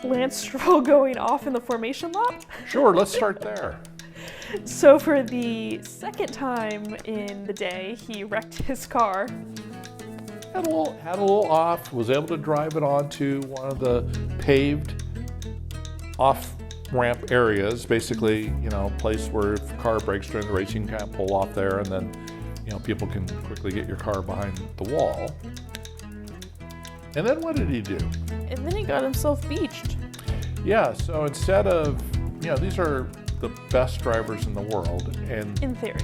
Lance Stroll going off in the formation lap. Sure, let's start there. So for the second time in the day, he wrecked his car. Had a little off, was able to drive it onto one of the paved off-ramp areas, basically, place where if a car breaks during the race, you can kind of pull off there, and then, people can quickly get your car behind the wall. And then what did he do? And then he got himself beached. Yeah, so instead of, these are the best drivers in the world, and in theory.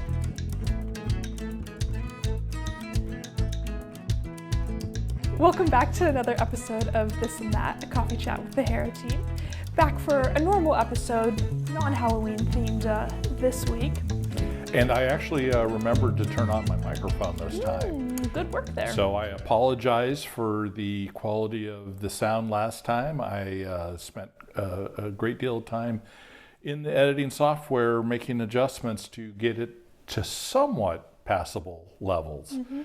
Welcome back to another episode of This and That, a coffee chat with the Harra Team. Back for a normal episode, non-Halloween themed this week. And I actually remembered to turn on my microphone this time. Good work there. So I apologize for the quality of the sound last time. I spent a great deal of time in the editing software making adjustments to get it to somewhat passable levels. Mm-hmm.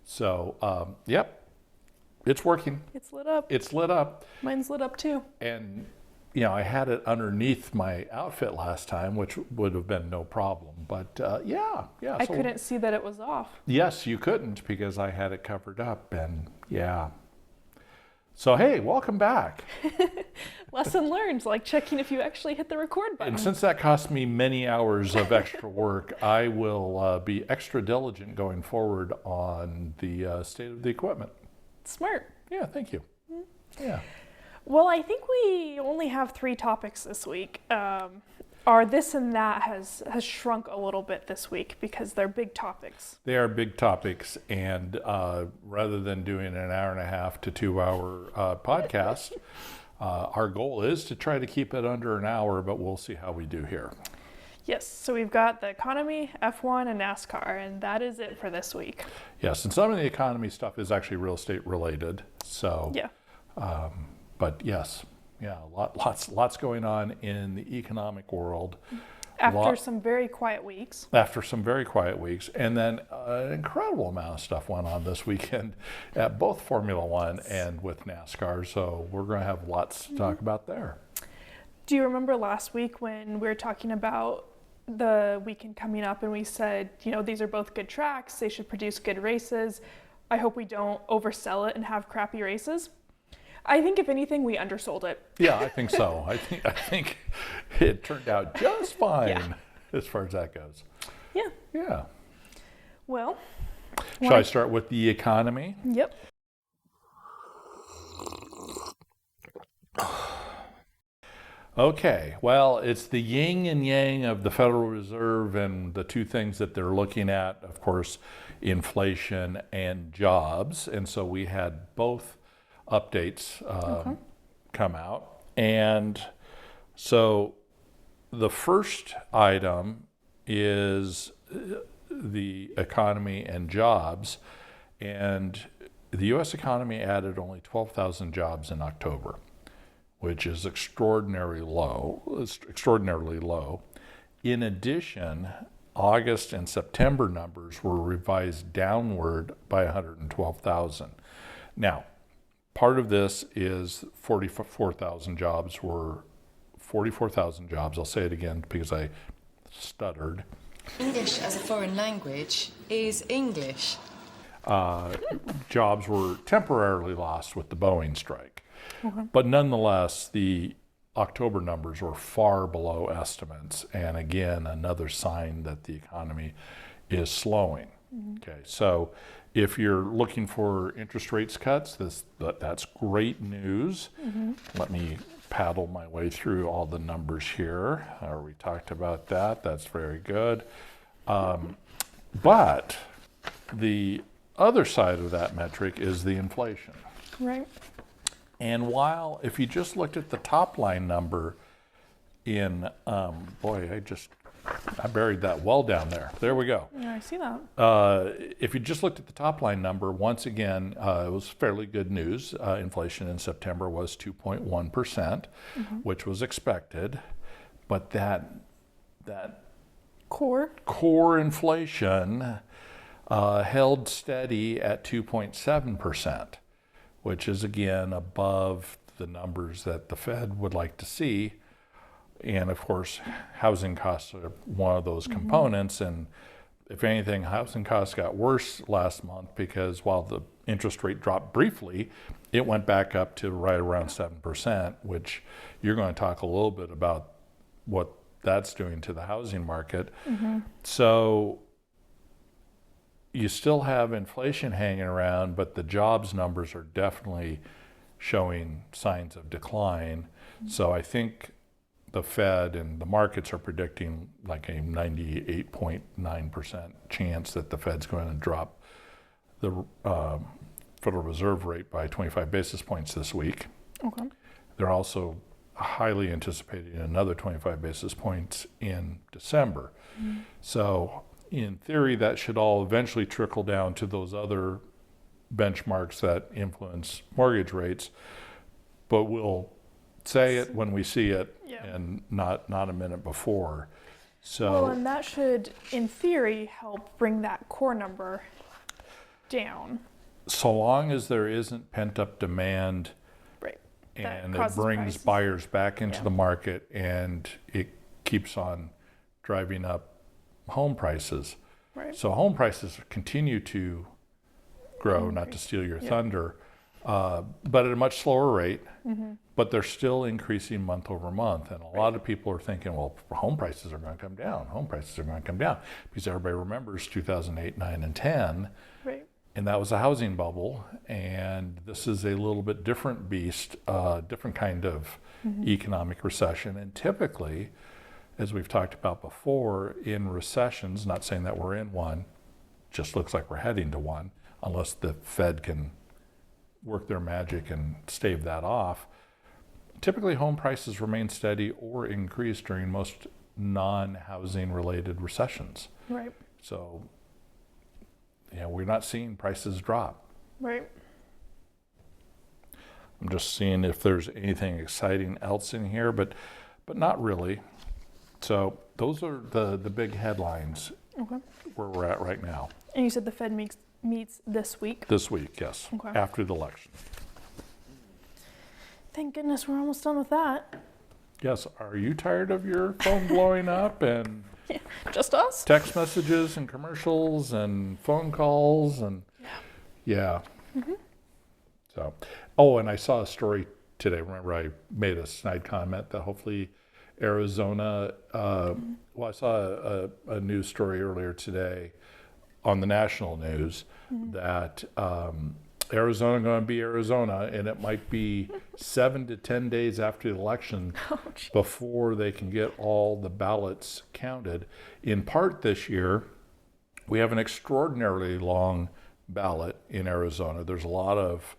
So, yep, it's working. It's lit up. It's lit up. Mine's lit up too. And, I had it underneath my outfit last time, which would have been no problem. But, yeah. I couldn't see that it was off. Yes, you couldn't because I had it covered up, and yeah. So, hey, welcome back. Lesson learned, like checking if you actually hit the record button. And since that cost me many hours of extra work, I will be extra diligent going forward on the state of the equipment. Smart. Yeah, thank you. Yeah. Well, I think we only have 3 topics this week. Our This and That has shrunk a little bit this week because they're big topics. They are big topics, and rather than doing an hour and a half to 2 hour podcast, our goal is to try to keep it under an hour, but we'll see how we do here. Yes, so we've got the economy, F1, and NASCAR, and that is it for this week. Yes, and some of the economy stuff is actually real estate related. So, yeah. But yes, yeah, lots going on in the economic world. After some very quiet weeks. And then an incredible amount of stuff went on this weekend at both Formula One and with NASCAR. So we're going to have lots to talk about there. Do you remember last week when we were talking about the weekend coming up and we said, these are both good tracks, they should produce good races. I hope we don't oversell it and have crappy races. I think if anything, we undersold it. Yeah, I think so. I think it turned out just fine as far as that goes. Yeah. Yeah. Well. Shall I start with the economy? Yep. Okay, well, it's the yin and yang of the Federal Reserve, and the two things that they're looking at, of course, inflation and jobs. And so we had both updates come out. And so the first item is the economy and jobs. And the U.S. economy added only 12,000 jobs in October, which is extraordinarily low. In addition, August and September numbers were revised downward by 112,000. Now, part of this is 44,000 jobs, I'll say it again because I stuttered. English as a foreign language is English. Jobs were temporarily lost with the Boeing strike. But nonetheless, the October numbers were far below estimates, and again, another sign that the economy is slowing. Okay, so if you're looking for interest rates cuts, that's great news. Let me paddle my way through all the numbers here. We talked about that. That's very good. But the other side of that metric is the inflation. Right. And while if you just looked at the top line number, in, I buried that well down there. There we go. Yeah, I see that. If you just looked at the top line number, once again, it was fairly good news. Inflation in September was 2.1%, which was expected. But that core inflation held steady at 2.7%, which is again above the numbers that the Fed would like to see. And of course, housing costs are one of those components. And if anything, housing costs got worse last month because while the interest rate dropped briefly, it went back up to right around 7%, which you're going to talk a little bit about what that's doing to the housing market. So you still have inflation hanging around, but the jobs numbers are definitely showing signs of decline. So I think the Fed and the markets are predicting like a 98.9% chance that the Fed's going to drop the Federal Reserve rate by 25 basis points this week. Okay. They're also highly anticipating another 25 basis points in December. So in theory, that should all eventually trickle down to those other benchmarks that influence mortgage rates, but we'll say it when we see it and not a minute before. So well, and that should, in theory, help bring that core number down. So long as there isn't pent-up demand Right. and it brings buyers back into the market and it keeps on driving up home prices. Right. So home prices continue to grow, not to steal your thunder, but at a much slower rate, but they're still increasing month over month. And a lot of people are thinking, well, home prices are going to come down. Home prices are going to come down because everybody remembers 2008, 9, and 10. Right. And that was a housing bubble. And this is a little bit different beast, different kind of economic recession. And typically, as we've talked about before, in recessions, not saying that we're in one, just looks like we're heading to one, unless the Fed can work their magic and stave that off. Typically, home prices remain steady or increase during most non-housing related recessions. Right. So, we're not seeing prices drop. Right. I'm just seeing if there's anything exciting else in here, but not really. So those are the big headlines where we're at right now. And you said the Fed meets this week? This week, yes, after the election. Thank goodness we're almost done with that. Yes, are you tired of your phone blowing up and just us? Text messages and commercials and phone calls and So, and I saw a story today. Remember, I made a snide comment that hopefully Arizona. I saw a news story earlier today on the national news that Arizona going to be Arizona, and it might be 7 to 10 days after the election before they can get all the ballots counted. In part this year, we have an extraordinarily long ballot in Arizona. There's a lot of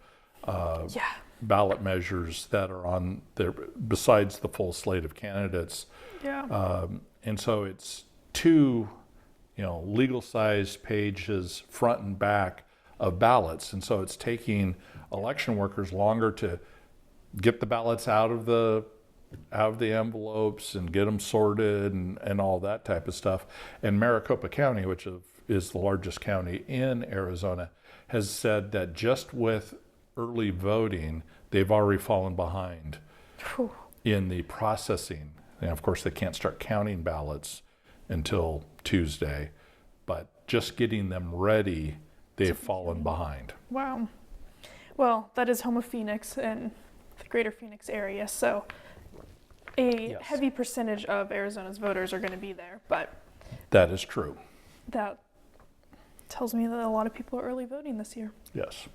ballot measures that are on there besides the full slate of candidates. And so it's 2, legal-sized pages front and back of ballots, and so it's taking election workers longer to get the ballots out of the envelopes and get them sorted and all that type of stuff. And Maricopa County, which is the largest county in Arizona, has said that just with early voting, they've already fallen behind in the processing. And of course, they can't start counting ballots until Tuesday, but just getting them ready, they've fallen behind. Wow. Well, that is home of Phoenix and the greater Phoenix area, so a heavy percentage of Arizona's voters are going to be there, but that is true. That tells me that a lot of people are early voting this year. Yes.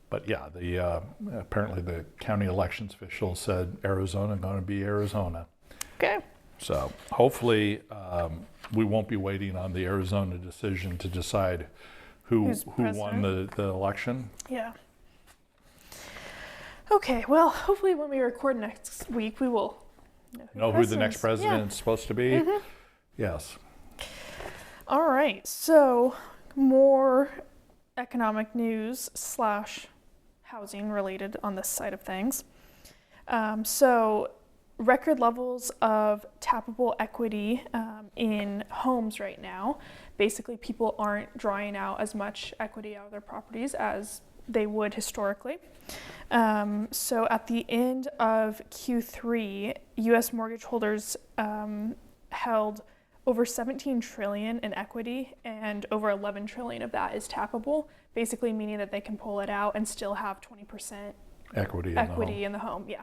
But apparently the county elections official said Arizona going to be Arizona. Okay. So hopefully we won't be waiting on the Arizona decision to decide who won the election. Yeah. Okay, well, hopefully when we record next week, we will Know who the next president Yeah. is supposed to be? Yes. All right, so more economic news / housing related on this side of things. So record levels of tappable equity in homes right now. Basically, people aren't drawing out as much equity out of their properties as they would historically. So at the end of Q3, U.S. mortgage holders held over 17 trillion in equity, and over 11 trillion of that is tappable, basically meaning that they can pull it out and still have 20% Equity in the home. Yeah.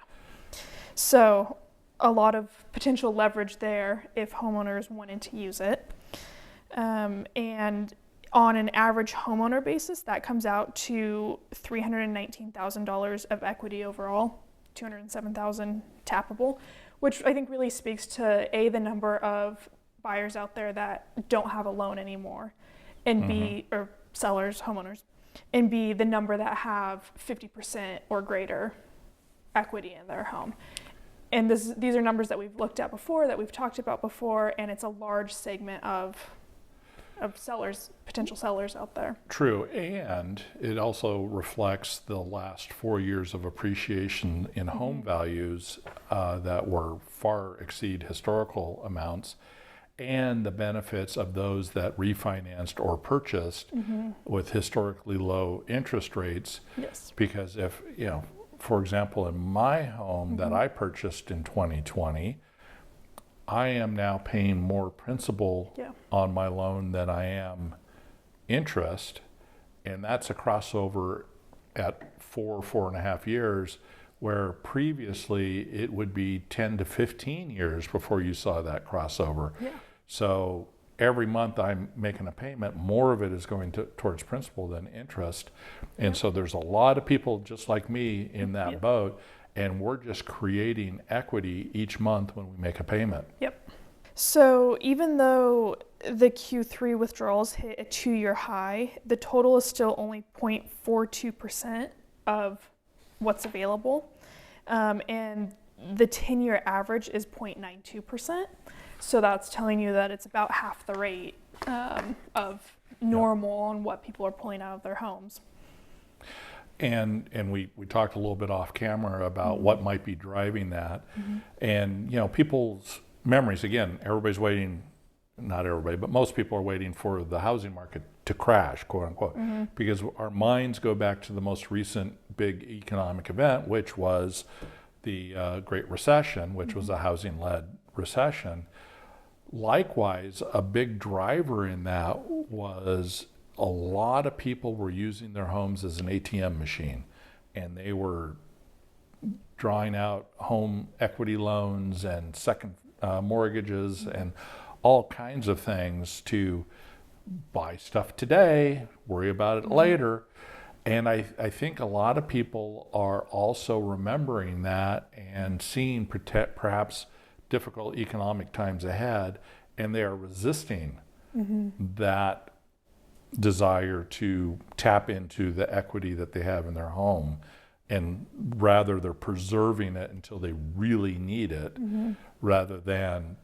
So a lot of potential leverage there if homeowners wanted to use it. And on an average homeowner basis, that comes out to $319,000 of equity overall, $207,000 tappable, which I think really speaks to the number of buyers out there that don't have a loan anymore, and B, or sellers, homeowners, and B, the number that have 50% or greater equity in their home. And these are numbers that we've looked at before, that we've talked about before, and it's a large segment of sellers, potential sellers out there. True, and it also reflects the last 4 years of appreciation in home values that were far exceed historical amounts, and the benefits of those that refinanced or purchased with historically low interest rates. Yes. Because if, for example, in my home that I purchased in 2020, I am now paying more principal on my loan than I am interest, and that's a crossover at 4.5 years, where previously it would be 10 to 15 years before you saw that crossover. Yeah. So every month I'm making a payment, more of it is going towards principal than interest. And so there's a lot of people just like me in that boat, and we're just creating equity each month when we make a payment. Yep. So even though the Q3 withdrawals hit a 2-year high, the total is still only 0.42% of what's available. And the 10-year average is 0.92%. So that's telling you that it's about half the rate of normal on what people are pulling out of their homes. And we talked a little bit off camera about what might be driving that. And, people's memories, again, everybody's waiting, not everybody, but most people are waiting for the housing market to crash, quote unquote, because our minds go back to the most recent big economic event, which was the Great Recession, which was a housing-led recession. Likewise, a big driver in that was a lot of people were using their homes as an ATM machine, and they were drawing out home equity loans and second mortgages and all kinds of things to buy stuff today, worry about it later. And I think a lot of people are also remembering that and seeing perhaps difficult economic times ahead, and they are resisting that desire to tap into the equity that they have in their home, and rather they're preserving it until they really need it, rather than,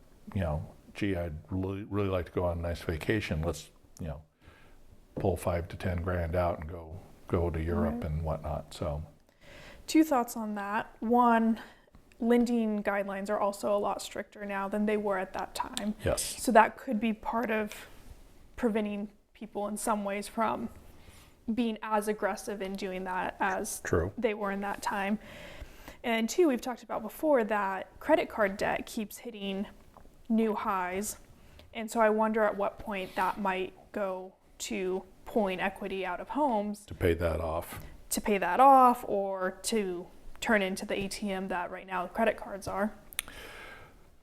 gee, I'd really like to go on a nice vacation. Let's, pull 5 to 10 grand out and go to Europe and whatnot. So, 2 thoughts on that. One, lending guidelines are also a lot stricter now than they were at that time. yes. So that could be part of preventing people in some ways from being as aggressive in doing that as True. they were in that time. And 2, we've talked about before that credit card debt keeps hitting new highs. And so I wonder at what point that might go to pulling equity out of homes To pay that off. Or to turn into the ATM that right now credit cards are.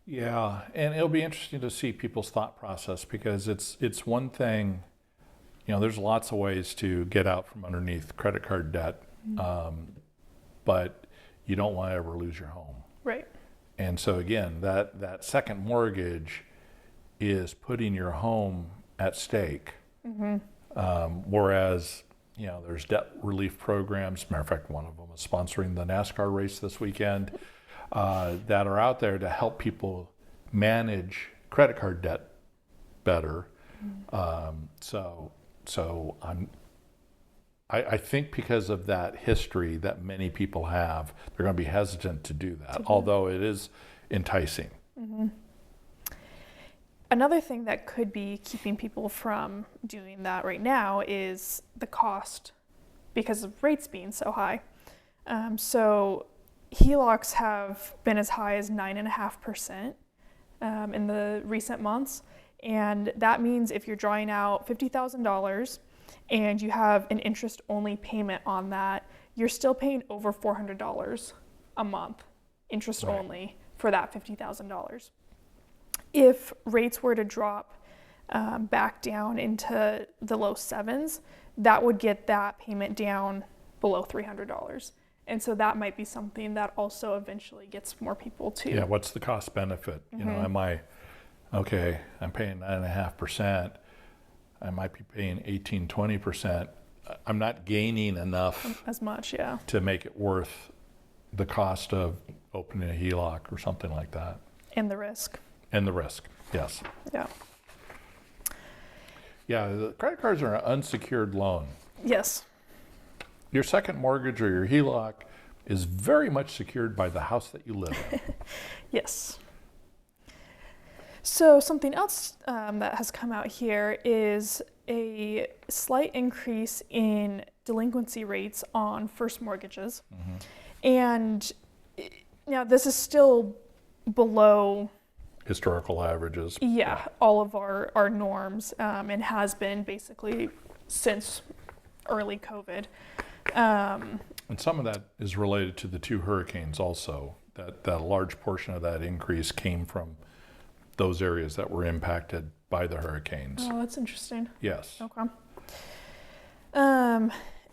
Yeah, and it'll be interesting to see people's thought process, because it's one thing, there's lots of ways to get out from underneath credit card debt, but you don't want to ever lose your home. Right. And so again, that second mortgage is putting your home at stake, whereas there's debt relief programs. Matter of fact, one of them is sponsoring the NASCAR race this weekend. that are out there to help people manage credit card debt better. So I think because of that history that many people have, they're going to be hesitant to do that, although it is enticing. Another thing that could be keeping people from doing that right now is the cost because of rates being so high. So HELOCs have been as high as 9.5% in the recent months. And that means if you're drawing out $50,000 and you have an interest-only payment on that, you're still paying over $400 a month, interest only, for that $50,000. If rates were to drop back down into the low sevens, that would get that payment down below $300. And so that might be something that also eventually gets more people to. Yeah, what's the cost benefit? You know, I'm paying 9.5%. I might be paying 20%. I'm not gaining enough As much, to make it worth the cost of opening a HELOC or something like that. and the risk. And the risk, yes. Yeah. Yeah, the credit cards are an unsecured loan. Yes. Your second mortgage or your HELOC is very much secured by the house that you live in. Yes. So something else that has come out here is a slight increase in delinquency rates on first mortgages. And now this is still below Historical averages. all of our norms, and has been basically since early COVID. And some of that is related to the two hurricanes also. That a large portion of that increase came from those areas that were impacted by the hurricanes. Oh, that's interesting. Yes. Okay.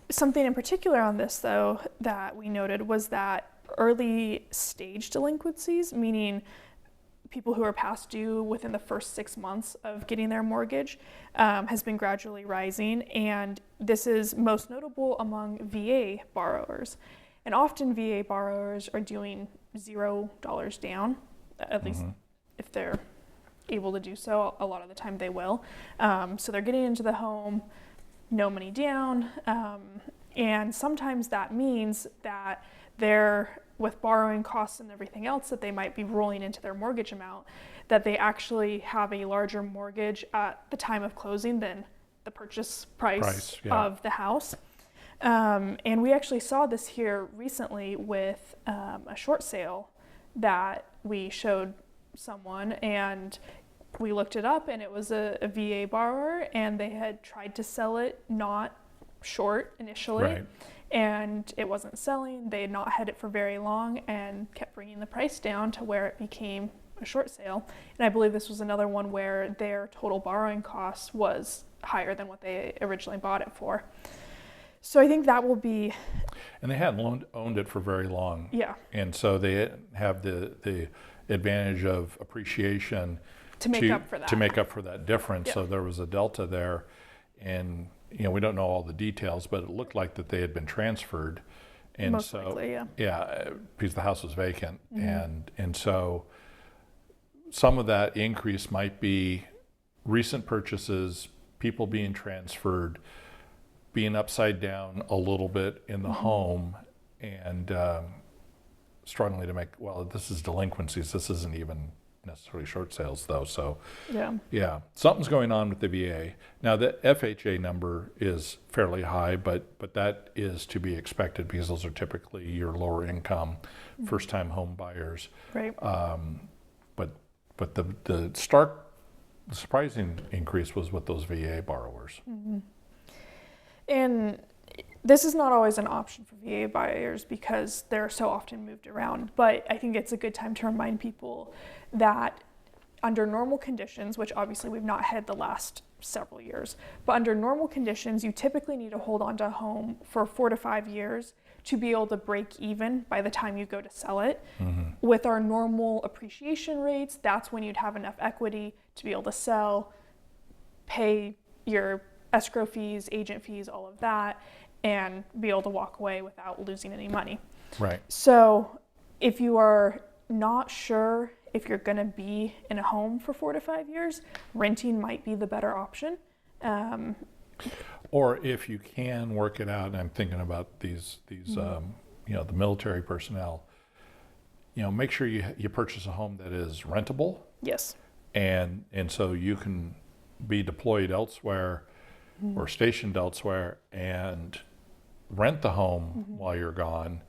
Something in particular on this, though, that we noted was that early stage delinquencies, meaning people who are past due within the first 6 months of getting their mortgage, has been gradually rising. And this is most notable among VA borrowers. And often VA borrowers are doing $0 down, at least if they're able to do so. A lot of the time they will. So they're getting into the home, no money down. And sometimes that means that they're, with borrowing costs and everything else that they might be rolling into their mortgage amount, that they actually have a larger mortgage at the time of closing than the purchase price of the house. And we actually saw this here recently with a short sale that we showed someone, and we looked it up, and it was a VA borrower, and they had tried to sell it not short initially, and it wasn't selling. They had not had it for very long and kept bringing the price down to where it became a short sale. And I believe this was another one where their total borrowing cost was higher than what they originally bought it for. So I think that will be... And they hadn't owned it for very long. Yeah. And so they have the advantage of appreciation to make up for that. To make up for that difference. Yeah. So there was a delta there. And, you know, we don't know all the details, but it looked like that they had been transferred. And Most likely, yeah. Yeah, because the house was vacant. And so some of that increase might be recent purchases, people being transferred, being upside down a little bit in the home, and struggling to make, well, this is delinquencies. This isn't even necessarily short sales, though. So, yeah, something's going on with the VA. Now, the FHA number is fairly high, but that is to be expected because those are typically your lower income, first-time home buyers. Right. But the stark, surprising increase was with those VA borrowers. And this is not always an option for VA buyers because they're so often moved around. But I think it's a good time to remind people that under normal conditions, which obviously we've not had the last several years, but under normal conditions, you typically need to hold on to a home for 4 to 5 years to be able to break even by the time you go to sell it. With our normal appreciation rates, that's when you'd have enough equity to be able to sell, pay your escrow fees, agent fees, all of that, and be able to walk away without losing any money. Right. So if you are not sure if you're going to be in a home for 4 to 5 years, renting might be the better option. Or if you can work it out, and I'm thinking about these the military personnel, make sure you purchase a home that is rentable. Yes. And so you can be deployed elsewhere or stationed elsewhere and rent the home while you're gone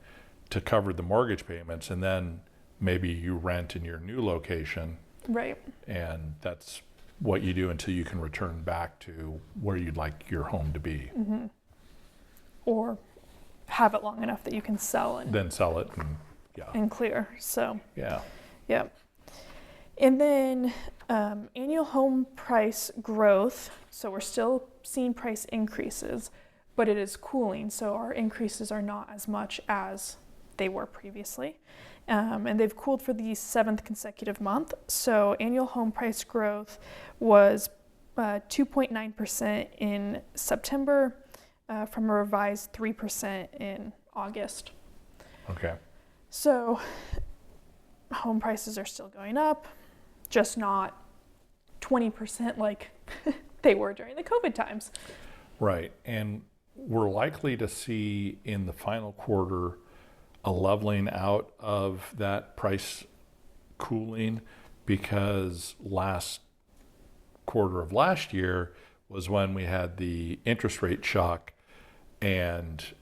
to cover the mortgage payments, and then maybe you rent in your new location. Right. And that's what you do until you can return back to where you'd like your home to be. Or have it long enough that you can sell and Then sell it and clear. So yeah. yeah. And then annual home price growth. So we're still seeing price increases, but it is cooling. So our increases are not as much as they were previously. And they've cooled for the 7th consecutive month. So annual home price growth was 2.9% in September from a revised 3% in August. Okay. So home prices are still going up, just not 20% like they were during the COVID times. Right. And we're likely to see in the final quarter a leveling out of that price cooling, because last quarter of last year was when we had the interest rate shock and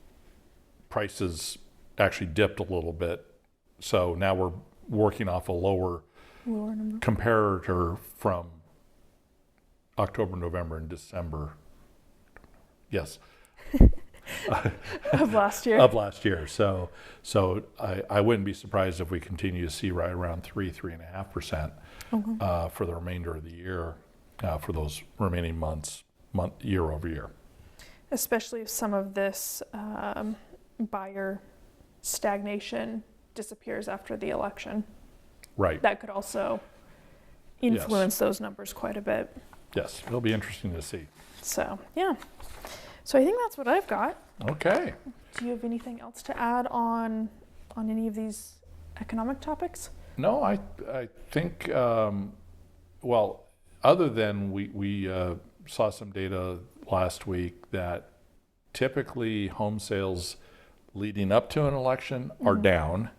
prices actually dipped a little bit. So now we're working off a lower number. comparator from October, November, and December. Yes. Of last year. Of last year. So I wouldn't be surprised if we continue to see right around 3.5% for the remainder of the year for those remaining months, year over year. Especially if some of this buyer stagnation disappears after the election. Right. That could also influence those numbers quite a bit. Yes, it'll be interesting to see. So, yeah. So I think that's what I've got. Okay. Do you have anything else to add on any of these economic topics? No, I think, well, other than we saw some data last week that typically home sales leading up to an election are down.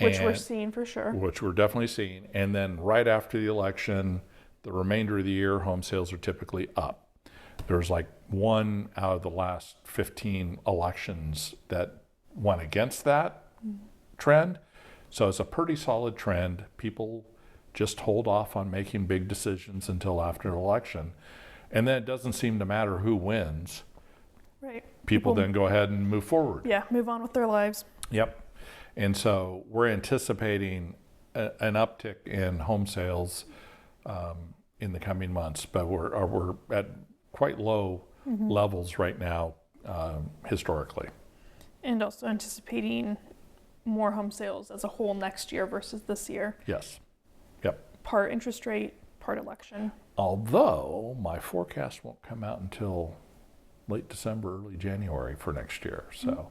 Which we're seeing for sure. Which we're definitely seeing. And then right after the election, the remainder of the year, home sales are typically up. There's like one out of the last 15 elections that went against that trend. So it's a pretty solid trend. People just hold off on making big decisions until after the election. And then it doesn't seem to matter who wins. Right. People then go ahead and move forward. Yeah, move on with their lives. Yep. And so we're anticipating an uptick in home sales in the coming months, but we're at quite low levels right now historically. And also anticipating more home sales as a whole next year versus this year. Yes. Yep. Part interest rate, part election. Although my forecast won't come out until late December, early January for next year. So.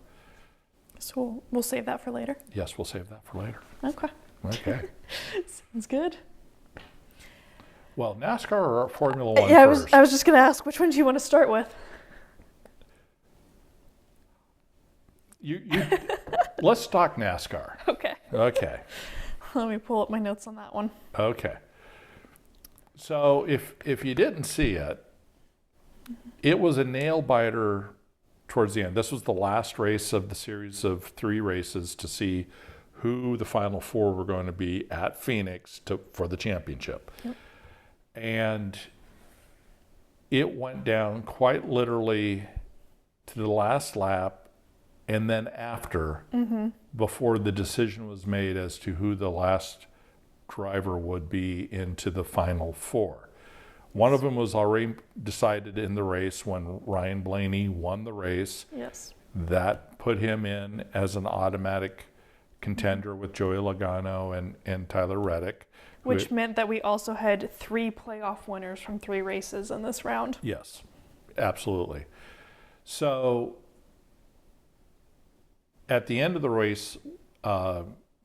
So we'll save that for later. Yes, we'll save that for later. Okay. Okay. Sounds good. Well, NASCAR or Formula One Yeah, first? I was just going to ask, which one do you want to start with? You let's talk NASCAR. Okay. Okay. Let me pull up my notes on that one. Okay. So if you didn't see it, it was a nail biter towards the end. This was the last race of the series of 3 races to see who the final 4 were going to be at Phoenix for the championship. Yep. And it went down quite literally to the last lap and then after, before the decision was made as to who the last driver would be into the final 4. One of them was already decided in the race when Ryan Blaney won the race. Yes. That put him in as an automatic contender with Joey Logano and Tyler Reddick. Which meant that we also had 3 playoff winners from 3 races in this round. Yes, absolutely. So at the end of the race,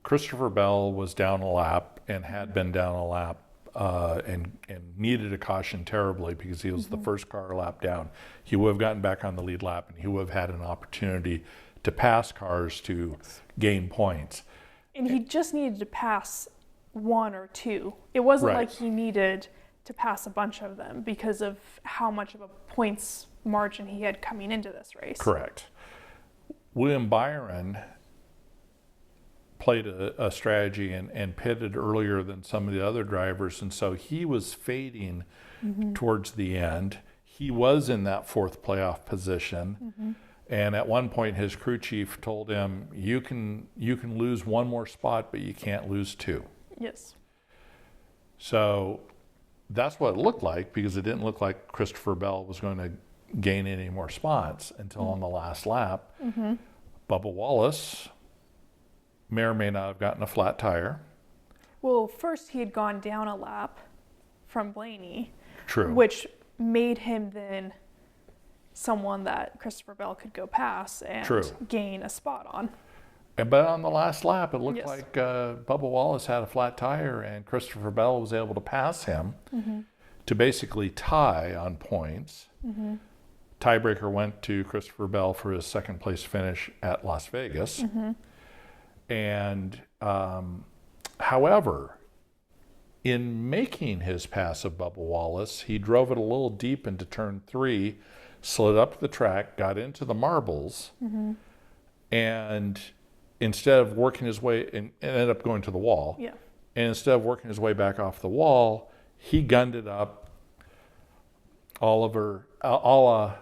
Christopher Bell was down a lap and had been down a lap and needed a caution terribly because he was the first car a lap down. He would have gotten back on the lead lap and he would have had an opportunity to pass cars to gain points. And he just needed to pass one or two. It wasn't Right. like he needed to pass a bunch of them because of how much of a points margin he had coming into this race. Correct. William Byron played a strategy and pitted earlier than some of the other drivers, and so he was fading towards the end. He was in that fourth playoff position, and at one point his crew chief told him, you can lose one more spot, but you can't lose two. Yes. So that's what it looked like, because it didn't look like Christopher Bell was going to gain any more spots until on the last lap. Bubba Wallace may or may not have gotten a flat tire. Well, first he had gone down a lap from Blaney, True. which made him then someone that Christopher Bell could go pass and True. gain a spot on. But on the last lap, it looked Yes. like Bubba Wallace had a flat tire and Christopher Bell was able to pass him to basically tie on points. Tiebreaker went to Christopher Bell for his second place finish at Las Vegas. And however, in making his pass of Bubba Wallace, he drove it a little deep into turn 3, slid up the track, got into the marbles, and instead of working his way, and ended up going to the wall. Yeah. And instead of working his way back off the wall, he gunned it up a la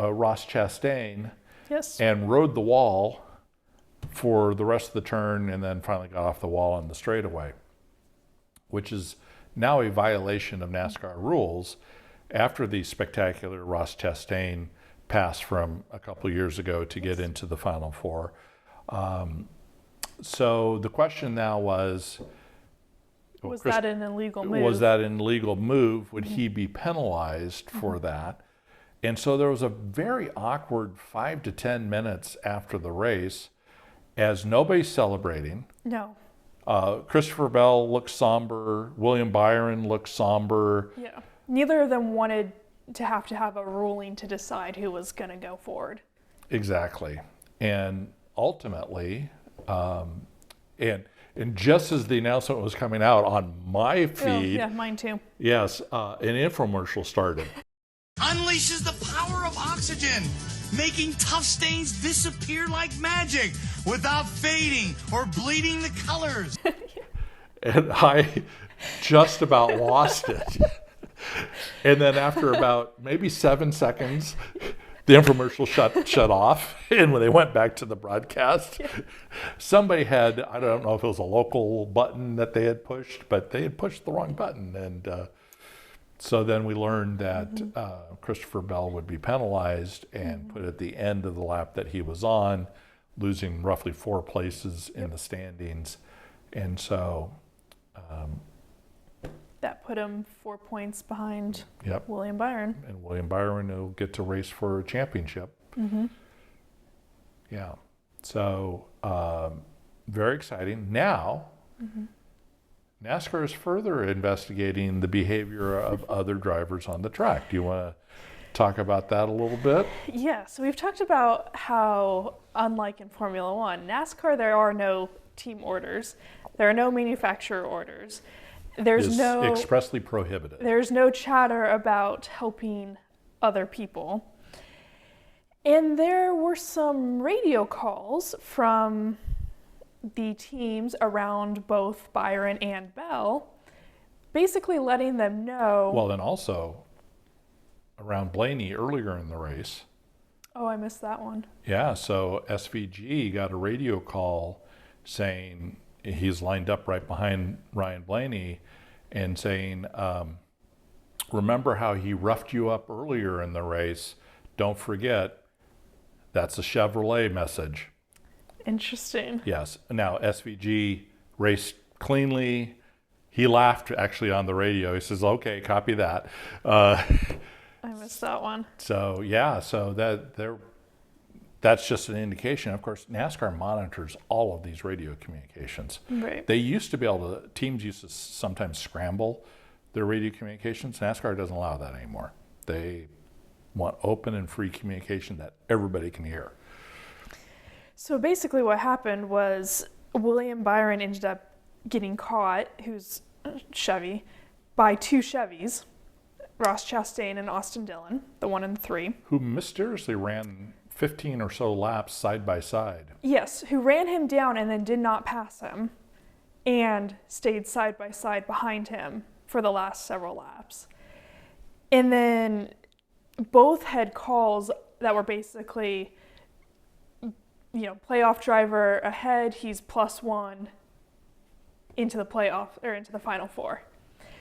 Ross Chastain Yes. and rode the wall for the rest of the turn, and then finally got off the wall on the straightaway, which is now a violation of NASCAR rules after the spectacular Ross Chastain pass from a couple of years ago to get into the Final Four. So the question now was that an illegal move? Was that an illegal move? Would he be penalized for that? And so there was a very awkward 5 to 10 minutes after the race as nobody's celebrating. No. Christopher Bell looked somber. William Byron looked somber. Yeah. Neither of them wanted to have a ruling to decide who was going to go forward. Exactly. And ultimately, and just as the announcement was coming out on my feed, yeah, mine too. yes, an infomercial started. Unleashes the power of oxygen, making tough stains disappear like magic without fading or bleeding the colors. And I just about lost it. And then after about maybe 7 seconds, the infomercial shut off. And when they went back to the broadcast, somebody had, I don't know if it was a local button that they had pushed, but they had pushed the wrong button. And so then we learned that Christopher Bell would be penalized and put at the end of the lap that he was on, losing roughly 4 places in the standings. And so That put him 4 points behind Yep. William Byron. And William Byron will get to race for a championship. Yeah. So very exciting. Now, NASCAR is further investigating the behavior of other drivers on the track. Do you want to talk about that a little bit? Yeah, so we've talked about how, unlike in Formula One, NASCAR, there are no team orders. There are no manufacturer orders. There's Is no expressly prohibited. There's no chatter about helping other people. And there were some radio calls from the teams around both Byron and Bell, basically letting them know. Well, and also around Blaney earlier in the race. Oh, I missed that one. Yeah, so SVG got a radio call saying he's lined up right behind Ryan Blaney and saying, remember how he roughed you up earlier in the race? Don't forget, that's a Chevrolet message. Interesting. Yes. Now, SVG raced cleanly. He laughed actually on the radio. He says, okay, copy that. I missed that one. So, yeah, so that that's just an indication. Of course, NASCAR monitors all of these radio communications. Right. They used to be able to, teams used to sometimes scramble their radio communications. NASCAR doesn't allow that anymore. They want open and free communication that everybody can hear. So basically what happened was William Byron ended up getting caught, who's Chevy, by 2 Chevys, Ross Chastain and Austin Dillon, the 1 and 3. Who mysteriously ran 15 or so laps side by side. Yes, who ran him down and then did not pass him and stayed side by side behind him for the last several laps. And then both had calls that were basically, playoff driver ahead, he's +1 into the playoff or into the Final Four.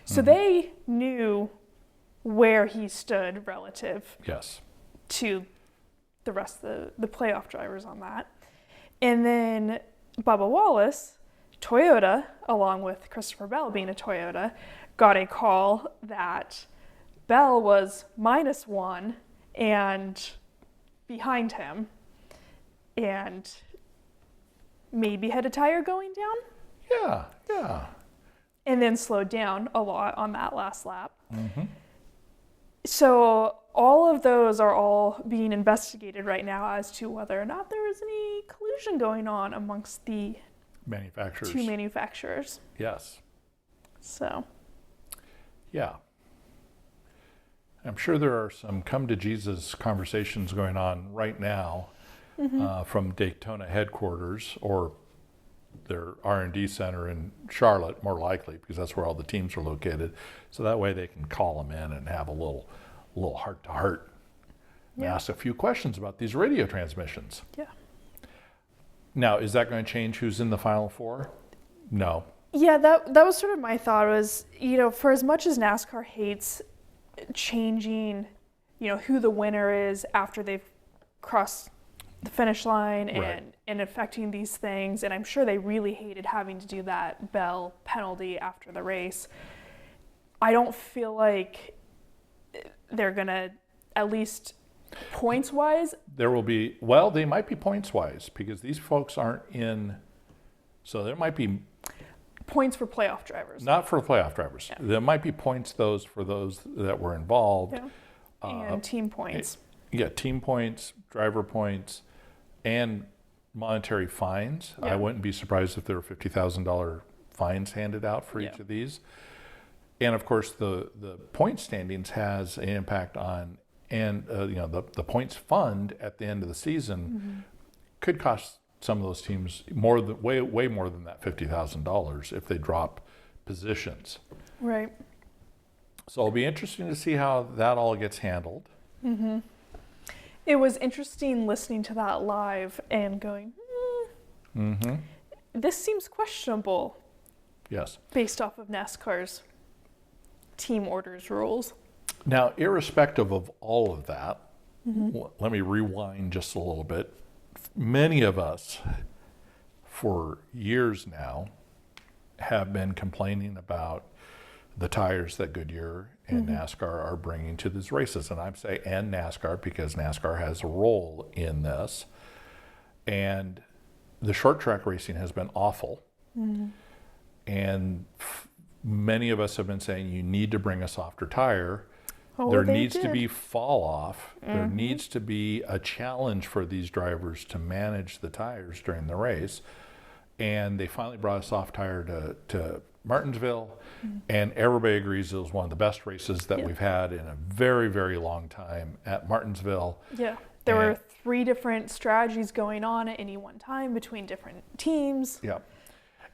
So they knew where he stood relative Yes. to the rest of the playoff drivers on that. And then Bubba Wallace, Toyota, along with Christopher Bell being a Toyota, got a call that Bell was -1 and behind him and maybe had a tire going down. Yeah. And then slowed down a lot on that last lap. So all of those are all being investigated right now as to whether or not there was any collusion going on amongst the Manufacturers. 2 manufacturers. Yes. So, Yeah. I'm sure there are some come to Jesus conversations going on right now from Daytona headquarters or their R&D center in Charlotte, more likely, because that's where all the teams are located. So that way they can call them in and have a little heart-to-heart and ask a few questions about these radio transmissions. yeah. Now, is that going to change who's in the Final Four? No. Yeah, that was sort of my thought was, for as much as NASCAR hates changing, who the winner is after they've crossed the finish line and affecting these things, and I'm sure they really hated having to do that Bell penalty after the race. I don't feel like they're going to, at least points-wise. There will be, well, they might be points-wise because these folks aren't in, so there might be Points for playoff drivers. not for playoff drivers. Yeah. There might be points for those that were involved. Yeah. And team points. Yeah, team points, driver points, and monetary fines. Yeah. I wouldn't be surprised if there were $50,000 fines handed out for each of these. And of course, the point standings has an impact on, and the points fund at the end of the season could cost some of those teams way more than that $50,000 if they drop positions. Right. So it'll be interesting to see how that all gets handled. It was interesting listening to that live and going, this seems questionable Yes. based off of NASCAR's team orders rules. Now, irrespective of all of that, let me rewind just a little bit. Many of us, for years now, have been complaining about the tires that Goodyear and NASCAR are bringing to these races. And I'm saying, and NASCAR, because NASCAR has a role in this. And the short track racing has been awful. And many of us have been saying, you need to bring a softer tire. There needs to be fall off. There needs to be a challenge for these drivers to manage the tires during the race. And they finally brought a soft tire to Martinsville, and everybody agrees it was one of the best races that we've had in a very, very long time at Martinsville. Yeah. There were 3 different strategies going on at any one time between different teams. Yeah.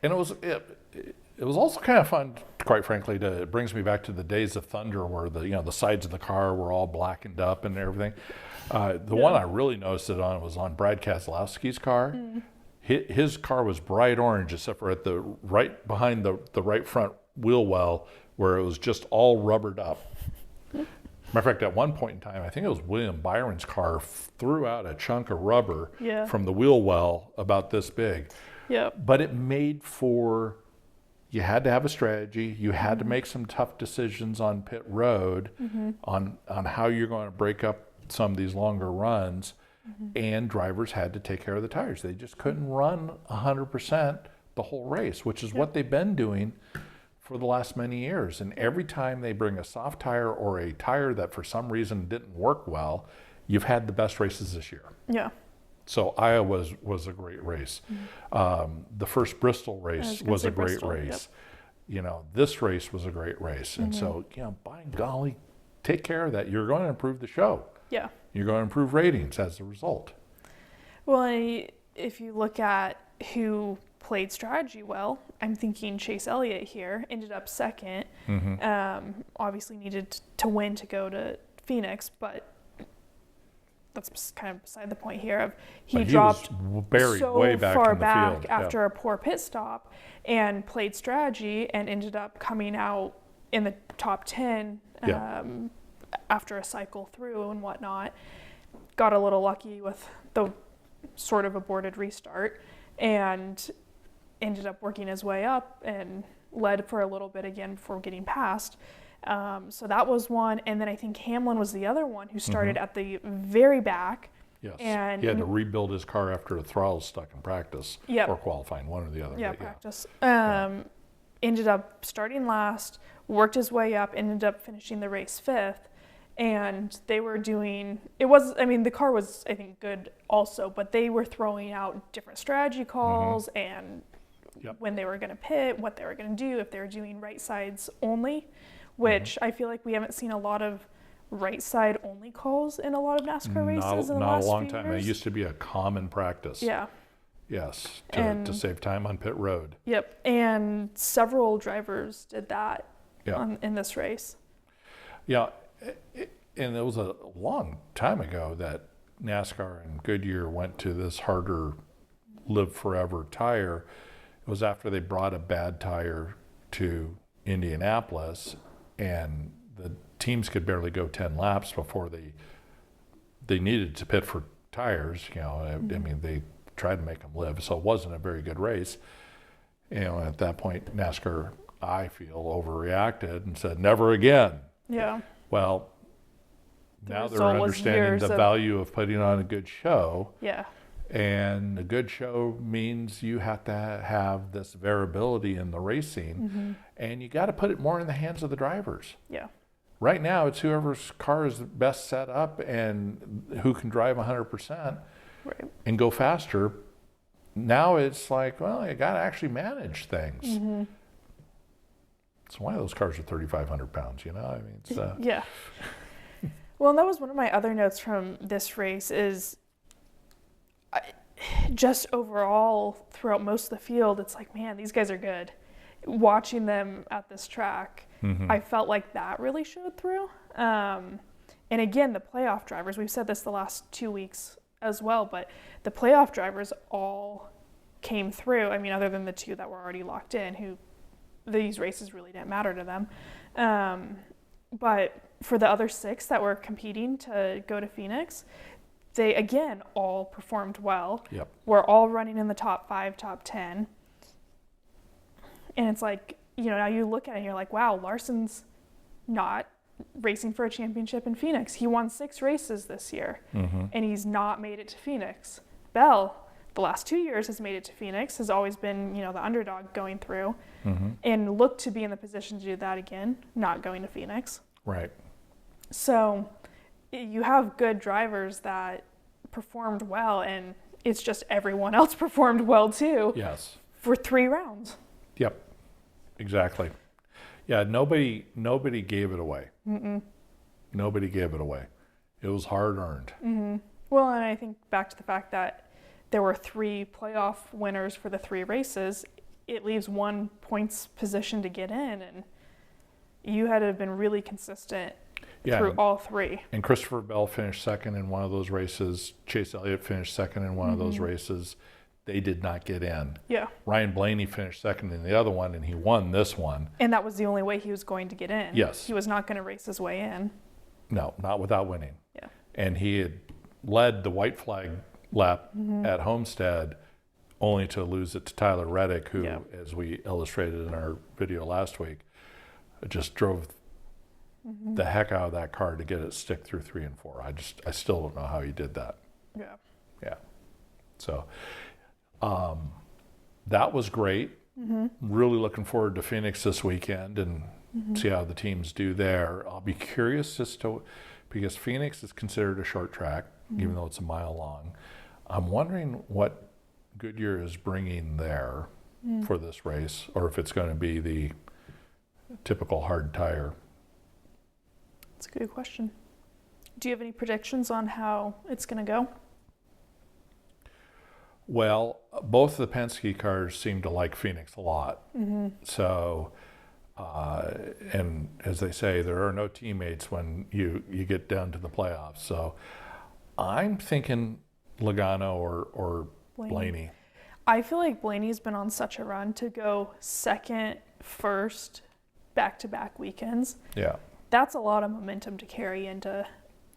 And it was also kind of fun, quite frankly, it brings me back to the days of Thunder where the sides of the car were all blackened up and everything. The one I really noticed it on was on Brad Keselowski's car. His car was bright orange except for at the right behind the right front wheel well where it was just all rubbered up. Matter of fact, at one point in time, I think it was William Byron's car threw out a chunk of rubber from the wheel well about this big. Yeah. But it made for, you had to have a strategy. You had to make some tough decisions on pit road on how you're going to break up some of these longer runs. and drivers had to take care of the tires. They just couldn't run 100% the whole race, which is what they've been doing for the last many years. And every time they bring a soft tire or a tire that for some reason didn't work well, you've had the best races this year. Yeah. So Iowa was a great race. The first Bristol race was a great race. You know, this race was a great race. And so, you know, by golly, take care of that. You're going to improve the show. Yeah. You're going to improve ratings as a result. Well, if you look at who played strategy well, I'm thinking Chase Elliott here ended up second. Obviously needed to win to go to Phoenix, but that's kind of beside the point here. He dropped buried so way back far in the back field. after a poor pit stop and played strategy and ended up coming out in the top 10 after a cycle through and whatnot. Got a little lucky with the sort of aborted restart and ended up working his way up and led for a little bit again before getting past. So that was one. And then I think Hamlin was the other one who started at the very back. Yes. And he had to rebuild his car after a throttle stuck in practice or qualifying, one or the other. Yeah, practice. Ended up starting last, worked his way up, ended up finishing the race 5th. And they were doing, the car was, I think, good also, but they were throwing out different strategy calls and when they were going to pit, what they were going to do, if they were doing right sides only, which I feel like we haven't seen a lot of right side only calls in a lot of NASCAR races in the last few years. Not a long time. It used to be a common practice. Yeah. Yes, to save time on pit road. Yep, and several drivers did that in this race. Yeah, and it was a long time ago that NASCAR and Goodyear went to this harder live forever tire. It was after they brought a bad tire to Indianapolis and the teams could barely go 10 laps before they needed to pit for tires. You know, I mean, they tried to make them live, so it wasn't a very good race. You know, at that point, NASCAR, I feel, overreacted and said, never again. Yeah. Well, now they're understanding the value of putting on a good show. Yeah. And a good show means you have to have this variability in the racing, and you got to put it more in the hands of the drivers. Yeah. Right now, it's whoever's car is best set up and who can drive 100% and go faster. Now it's like, well, you got to actually manage things. That's why those cars are 3,500 pounds, you know? I mean, it's, yeah. Well, and that was one of my other notes from this race is just overall throughout most of the field, it's like, man, these guys are good. Watching them at this track, I felt like that really showed through. And again, the playoff drivers, we've said this the last 2 weeks as well, but the playoff drivers all came through. I mean, other than the 2 that were already locked in, who these races really didn't matter to them. But for the other 6 that were competing to go to Phoenix, they, again, all performed well. Yep. We're all running in the top 5, top 10. And it's like, you know, now you look at it and you're like, wow, Larson's not racing for a championship in Phoenix. He won 6 races this year, and he's not made it to Phoenix. Bell, the last 2 years, has made it to Phoenix, has always been, you know, the underdog going through, and looked to be in the position to do that again, not going to Phoenix. Right. So you have good drivers that performed well, and it's just everyone else performed well too. Yes. For 3 rounds. Yep. Exactly. Yeah. Nobody gave it away. Nobody gave it away. It was hard earned. Well, and I think back to the fact that there were 3 playoff winners for the 3 races. It leaves 1 points position to get in, and you had to have been really consistent through all 3. And Christopher Bell finished second in one of those races. Chase Elliott finished second in one of those races. They did not get in. Yeah. Ryan Blaney finished second in the other one, and he won this one. And that was the only way he was going to get in. Yes. He was not going to race his way in. No, not without winning. Yeah. And he had led the white flag lap at Homestead, only to lose it to Tyler Reddick, who, as we illustrated in our video last week, just drove the heck out of that car to get it stick through 3 and 4. I still don't know how he did that. Yeah. Yeah. So that was great. Really looking forward to Phoenix this weekend and see how the teams do there. I'll be curious as to, because Phoenix is considered a short track, even though it's a mile long. I'm wondering what Goodyear is bringing there for this race, or if it's going to be the typical hard tire. That's a good question. Do you have any predictions on how it's going to go? Well, both the Penske cars seem to like Phoenix a lot. So, and as they say, there are no teammates when you get down to the playoffs. So I'm thinking Logano or Blaney. I feel like Blaney's been on such a run to go second, first, back-to-back weekends. Yeah, That's a lot of momentum to carry into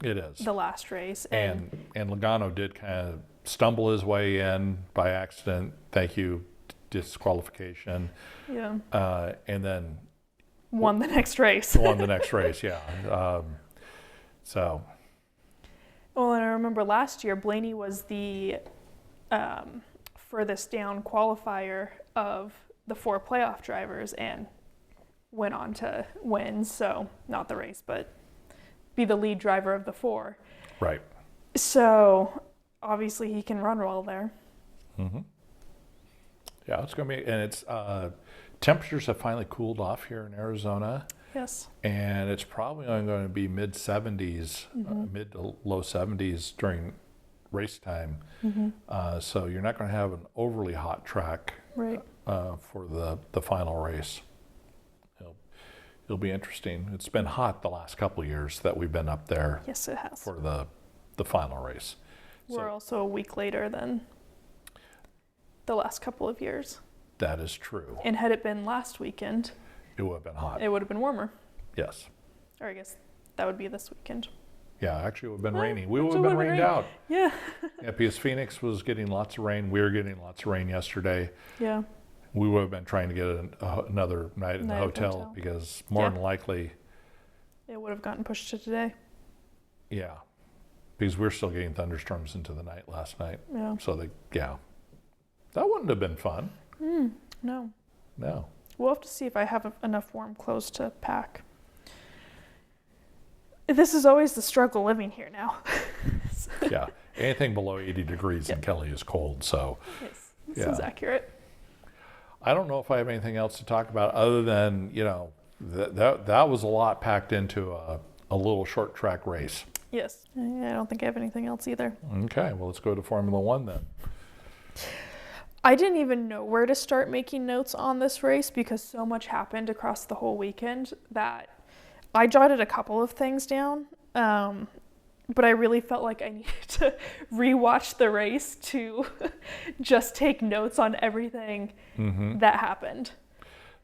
it is. the last race. And Logano did kind of stumble his way in by accident. Thank you, disqualification. Yeah. And then Won the next race. won the next race. Yeah. So. Well, and I remember last year, Blaney was the furthest down qualifier of the 4 playoff drivers and went on to win. So, not the race, but be the lead driver of the 4. Right. So, obviously, he can run well there. Yeah, it's going to be, and it's temperatures have finally cooled off here in Arizona, Yes. and it's probably only going to be mid 70s, mid to low 70s during race time. So you're not going to have an overly hot track Right. for the final race. It'll be interesting. It's been hot the last couple of years that we've been up there Yes, it has. for the final race. We're also a week later than the last couple of years. That is true. And had it been last weekend, It would have been hot. it would have been warmer. Yes. Or I guess that would be this weekend. Yeah, actually it would have been rainy. We would actually have been would've rained been out. Yeah. Yeah, because Phoenix was getting lots of rain. We were getting lots of rain yesterday. Yeah. We would have been trying to get another night in the Night at the hotel, hotel. because more Yeah. than likely, It would have gotten pushed to today. yeah, because we're still getting thunderstorms into the night last night. Yeah. So that wouldn't have been fun. No. No. We'll have to see if I have enough warm clothes to pack. This is always the struggle living here now. Yeah, anything below 80 degrees in Kelly is cold. So Yes, this is Yeah. accurate. I don't know if I have anything else to talk about other than, that was a lot packed into a little short track race. Yes. I don't think I have anything else either. Okay, well, let's go to Formula One then. I didn't even know where to start making notes on this race because so much happened across the whole weekend that I jotted a couple of things down. But I really felt like I needed to rewatch the race to just take notes on everything that happened.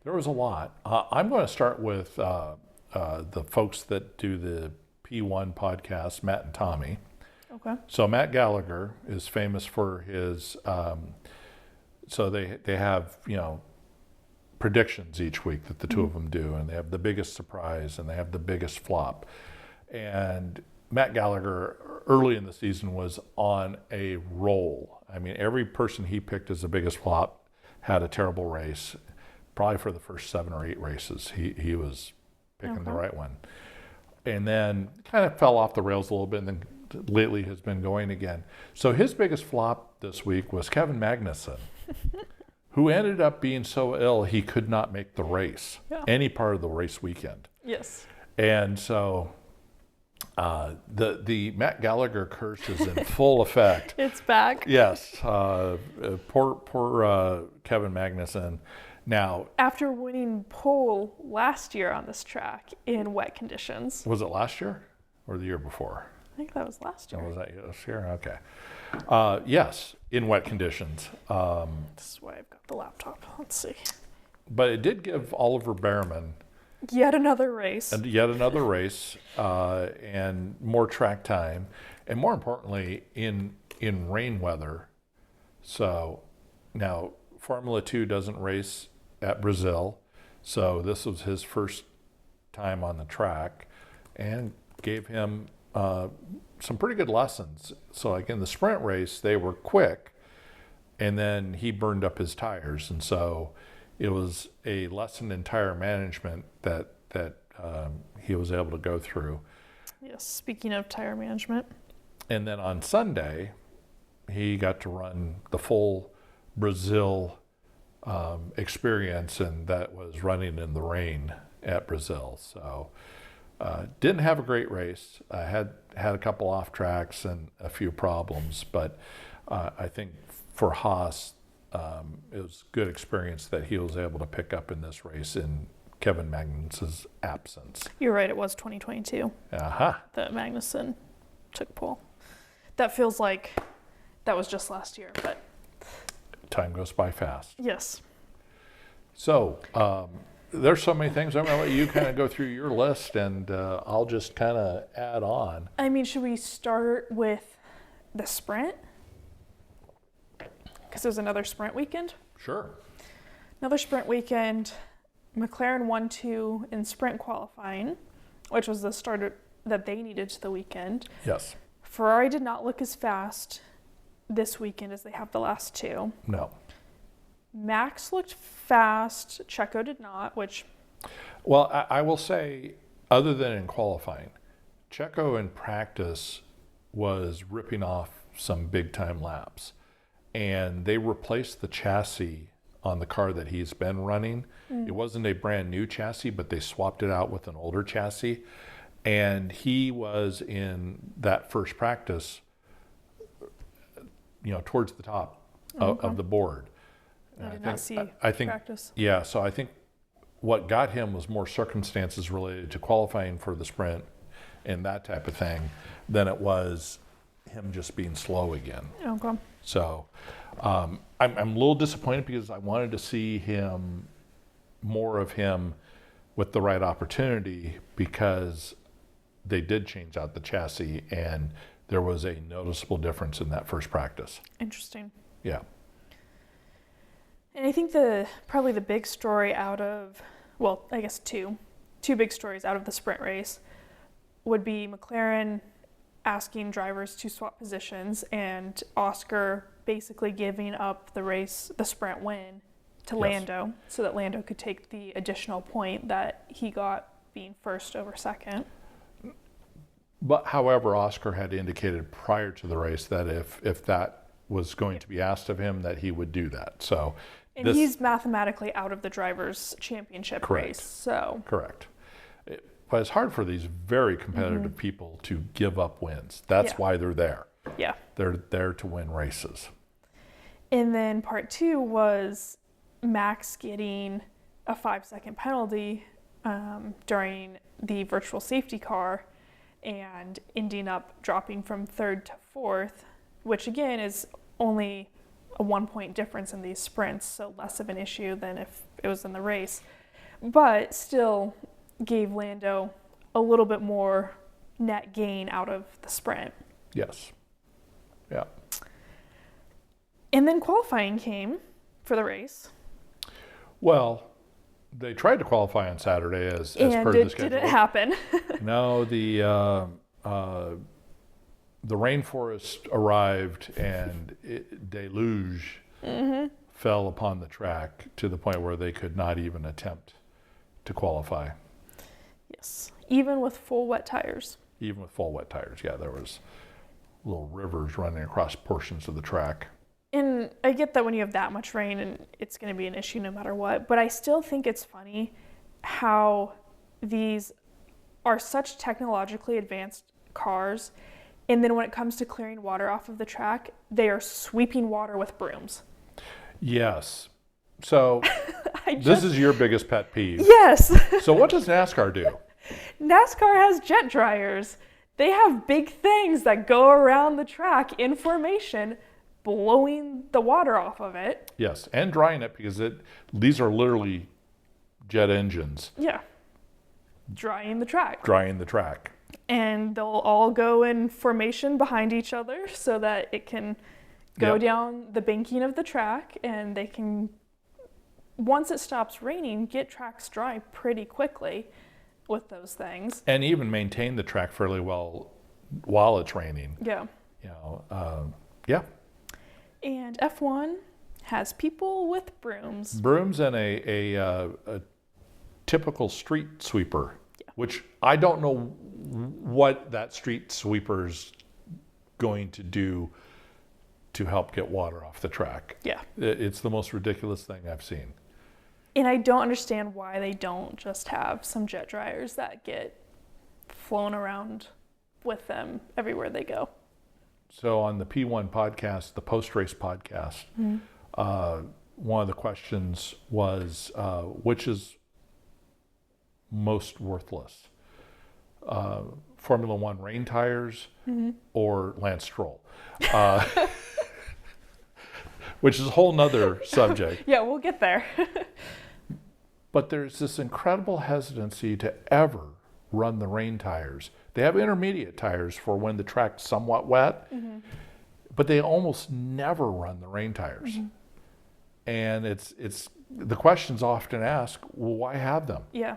There was a lot. I'm going to start with the folks that do the P1 podcast, Matt and Tommy. Okay. So Matt Gallagher is famous for his, so they have, predictions each week that the two of them do, and they have the biggest surprise and they have the biggest flop. And Matt Gallagher early in the season was on a roll. I mean, every person he picked as the biggest flop had a terrible race. Probably for the first 7 or 8 races, he was picking the right one. And then kind of fell off the rails a little bit, and then lately has been going again. So his biggest flop this week was Kevin Magnussen, who ended up being so ill he could not make the race, any part of the race weekend. Yes. And so the Matt Gallagher curse is in full effect. It's back. Yes, poor Kevin Magnussen. Now, After winning pole last year on this track in wet conditions. was it last year or the year before? I think that was last Or year. was that this year? Okay. Yes, in wet conditions. This is why I've got the laptop. Let's see. But it did give Oliver Behrman Yet another race. yet another race and more track time, and more importantly, in rain weather. So now Formula 2 doesn't race at Brazil, so this was his first time on the track, and gave him some pretty good lessons. So like in the sprint race, they were quick, and then he burned up his tires. And so it was a lesson in tire management that he was able to go through. Yes, speaking of tire management. And then on Sunday, he got to run the full Brazil experience, and that was running in the rain at Brazil. So didn't have a great race. I had a couple off tracks and a few problems, but I think for Haas, it was a good experience that he was able to pick up in this race in Kevin Magnussen's absence. You're right, it was 2022 Uh-huh. that Magnussen took pole. That feels like that was just last year, but Time goes by fast. yes. So there's so many things. I'm going to let you kind of go through your list, and I'll just kind of add on. I mean, should we start with the sprint? Because there's another sprint weekend. Sure. Another sprint weekend. McLaren 1-2 in sprint qualifying, which was the start that they needed to the weekend. Yes. Ferrari did not look as fast this weekend as they have the last two. No. Max looked fast. Checo did not, which... Well, I will say, other than in qualifying, Checo in practice was ripping off some big-time laps. And they replaced the chassis on the car that he's been running. It wasn't a brand new chassis, but they swapped it out with an older chassis. And he was in that first practice, towards the top of the board. I did not see practice. Yeah, so I think what got him was more circumstances related to qualifying for the sprint and that type of thing than it was him just being slow again. Okay. So I'm a little disappointed because I wanted to see more of him with the right opportunity, because they did change out the chassis and there was a noticeable difference in that first practice. Interesting. Yeah. And I think probably the big story out of, well, I guess two big stories out of the sprint race would be McLaren asking drivers to swap positions and Oscar basically giving up the sprint win to Lando, so that Lando could take the additional point that he got being first over second. But however, Oscar had indicated prior to the race that if that was going to be asked of him, that he would do that. So, and he's mathematically out of the drivers' championship race. So correct. But it's hard for these very competitive people to give up wins. That's why they're there. Yeah. They're there to win races. And then part two was Max getting a 5-second penalty during the virtual safety car and ending up dropping from third to fourth, which again is only a 1-point difference in these sprints, so less of an issue than if it was in the race. But still gave Lando a little bit more net gain out of the sprint. Yes. Yeah. And then qualifying came for the race. Well, they tried to qualify on Saturday as per the schedule. And it didn't happen. No, the rainforest arrived and deluge fell upon the track to the point where they could not even attempt to qualify. Yes, even with full wet tires. Even with full wet tires, yeah, there was little rivers running across portions of the track. And I get that when you have that much rain, and it's going to be an issue no matter what, but I still think it's funny how these are such technologically advanced cars, and then when it comes to clearing water off of the track, they are sweeping water with brooms. Yes. So this is your biggest pet peeve. Yes. So what does NASCAR do? NASCAR has jet dryers. They have big things that go around the track in formation, blowing the water off of it. Yes, and drying it, because these are literally jet engines. Yeah. Drying the track. Drying the track. And they'll all go in formation behind each other so that it can go down the banking of the track, and they can, once it stops raining, get tracks dry pretty quickly with those things. And even maintain the track fairly well while it's raining. Yeah. Yeah. And F1 has people with brooms. Brooms and a typical street sweeper, which I don't know what that street sweeper's going to do to help get water off the track. Yeah. It's the most ridiculous thing I've seen. And I don't understand why they don't just have some jet dryers that get flown around with them everywhere they go. So on the P1 podcast, the post-race podcast, one of the questions was, which is most worthless? Formula One rain tires or Lance Stroll? Which is a whole nother subject. Yeah, we'll get there. But there's this incredible hesitancy to ever run the rain tires. They have intermediate tires for when the track's somewhat wet, but they almost never run the rain tires. And it's the question's often asked, well, why have them? Yeah.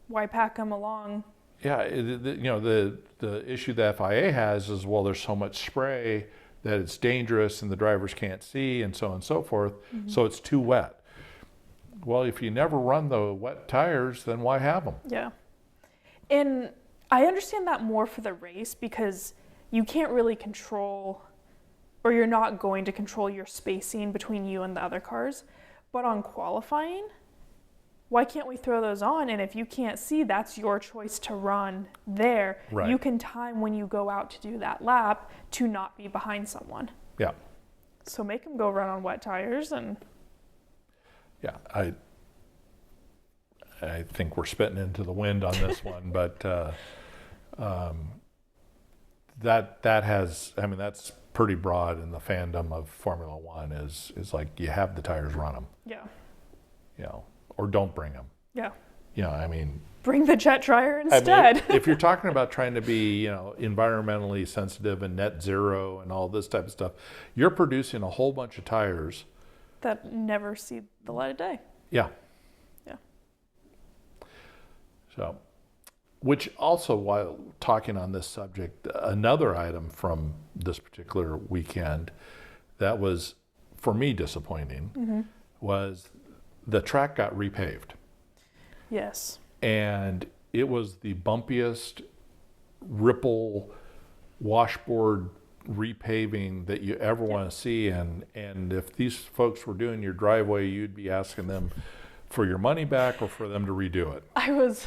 Why pack them along? Yeah, the issue the FIA has is, well, there's so much spray that it's dangerous and the drivers can't see and so on and so forth, so it's too wet. Well, if you never run the wet tires, then why have them? Yeah. And I understand that more for the race because you can't really control, or you're not going to control your spacing between you and the other cars. But on qualifying, why can't we throw those on? And if you can't see, that's your choice to run there. Right. You can time when you go out to do that lap to not be behind someone. Yeah. So make them go run on wet tires and... Yeah, I think we're spitting into the wind on this one, but that has, I mean, that's pretty broad in the fandom of Formula One is like, you have the tires, run them. Yeah. Or don't bring them. Yeah. I mean, bring the jet dryer instead. I mean, if you're talking about trying to be, environmentally sensitive and net zero and all this type of stuff, you're producing a whole bunch of tires that never see the light of day. Yeah. Yeah. So, which also, while talking on this subject, another item from this particular weekend that was, for me, disappointing was the track got repaved. Yes. And it was the bumpiest ripple washboard repaving that you ever want to see, and if these folks were doing your driveway, you'd be asking them for your money back or for them to redo it. I was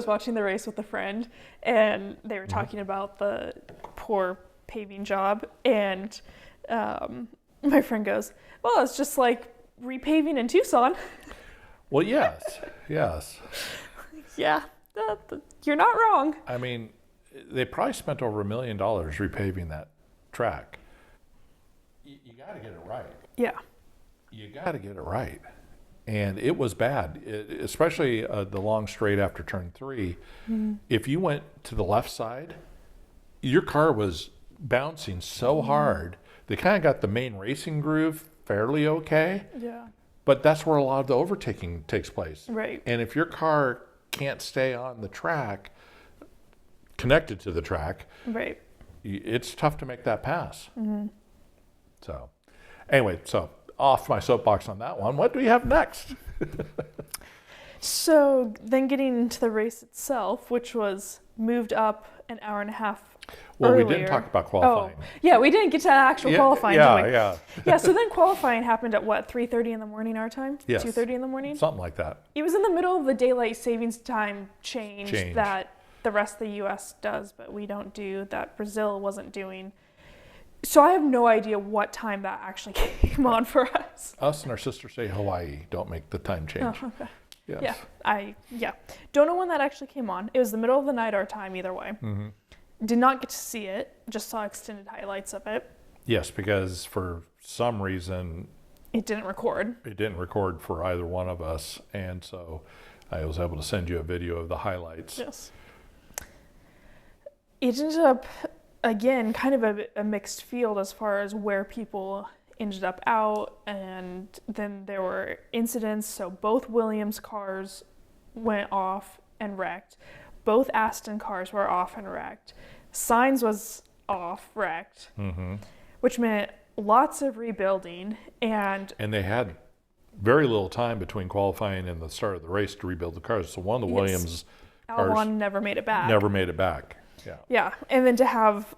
watching the race with a friend, and they were talking about the poor paving job, and my friend goes, well, it's just like repaving in Tucson. Well, yes. Yeah, you're not wrong. I mean, they probably spent over $1 million repaving that track. You got to get it right. Yeah. You got to get it right. And it was bad, especially the long straight after turn 3. If you went to the left side, your car was bouncing so hard. They kind of got the main racing groove fairly okay. Yeah. But that's where a lot of the overtaking takes place. Right. And if your car can't stay on the track, connected to the track, right, it's tough to make that pass. So anyway, so off my soapbox on that one. What do we have next? So then getting into the race itself, which was moved up an hour and a half Well, earlier. we didn't talk about qualifying. Oh, yeah, we didn't get to actual qualifying, did we? Yeah. Yeah, so then qualifying happened at what, 3:30 in the morning our time? Yes. 2:30 in the morning? Something like that. It was in the middle of the daylight savings time change Change. that the rest of the U.S. does, but we don't do, that Brazil wasn't doing. So I have no idea what time that actually came on for us. Us and our sister state Hawaii don't make the time change. Oh, okay. Yes. Yeah. Don't know when that actually came on. It was the middle of the night our time either way. Did not get to see it. Just saw extended highlights of it. Yes, because for some reason It didn't record. it didn't record for either one of us, and so I was able to send you a video of the highlights. Yes. It ended up, again, kind of a mixed field as far as where people ended up out, and then there were incidents. So both Williams cars went off and wrecked. both Aston cars were off and wrecked. Sainz was off, wrecked, which meant lots of rebuilding. And they had very little time between qualifying and the start of the race to rebuild the cars. So one of the Williams cars Albon never made it back. Never made it back. Yeah. Yeah. And then to have,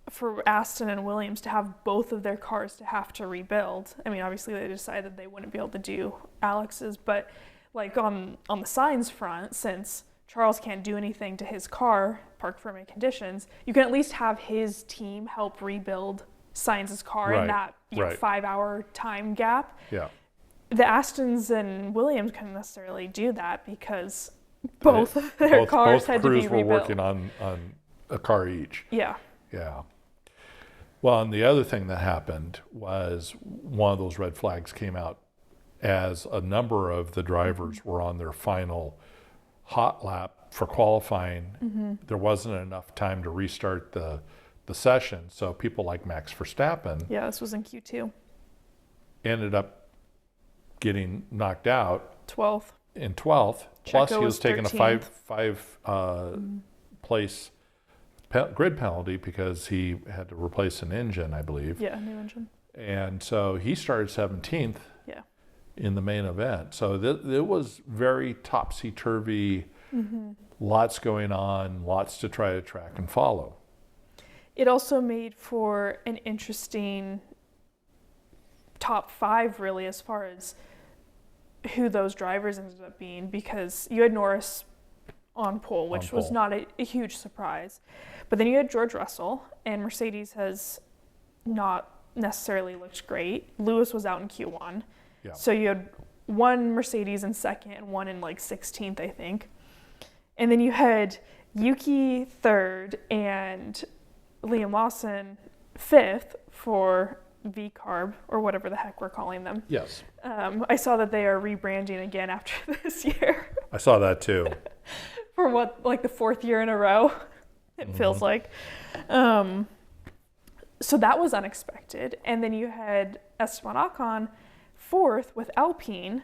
for Aston and Williams to have both of their cars to have to rebuild. I mean, obviously they decided they wouldn't be able to do Alex's, but like on the Sainz front, since Charles can't do anything to his car, park firm conditions, you can at least have his team help rebuild Sainz's car in that 5-hour time gap. Yeah. The Astons and Williams couldn't necessarily do that because both of their cars had to be rebuilt. Both crews were working on a car each. Yeah. Yeah. Well, and the other thing that happened was one of those red flags came out as a number of the drivers were on their final hot lap for qualifying. There wasn't enough time to restart the session, so people like Max Verstappen Yeah, this was in Q2. ended up getting knocked out 12th. in 12th. Plus, he Checo was was taking a 13th. five place grid penalty because he had to replace an engine, I believe. Yeah, new engine. And so he started 17th Yeah. in the main event. So it was very topsy-turvy, lots going on, lots to try to track and follow. It also made for an interesting top 5, really, as far as who those drivers ended up being, because you had Norris on pole, which was not a huge surprise. But then you had George Russell, and Mercedes has not necessarily looked great. Lewis was out in Q1. Yeah. So you had one Mercedes in second and one in like 16th, I think. And then you had Yuki third and Liam Lawson fifth for V-Carb, or whatever the heck we're calling them. Yes. I saw that they are rebranding again after this year. I saw that too. For what, like the 4th year in a row, it feels like. So that was unexpected. And then you had Esteban Ocon 4th with Alpine,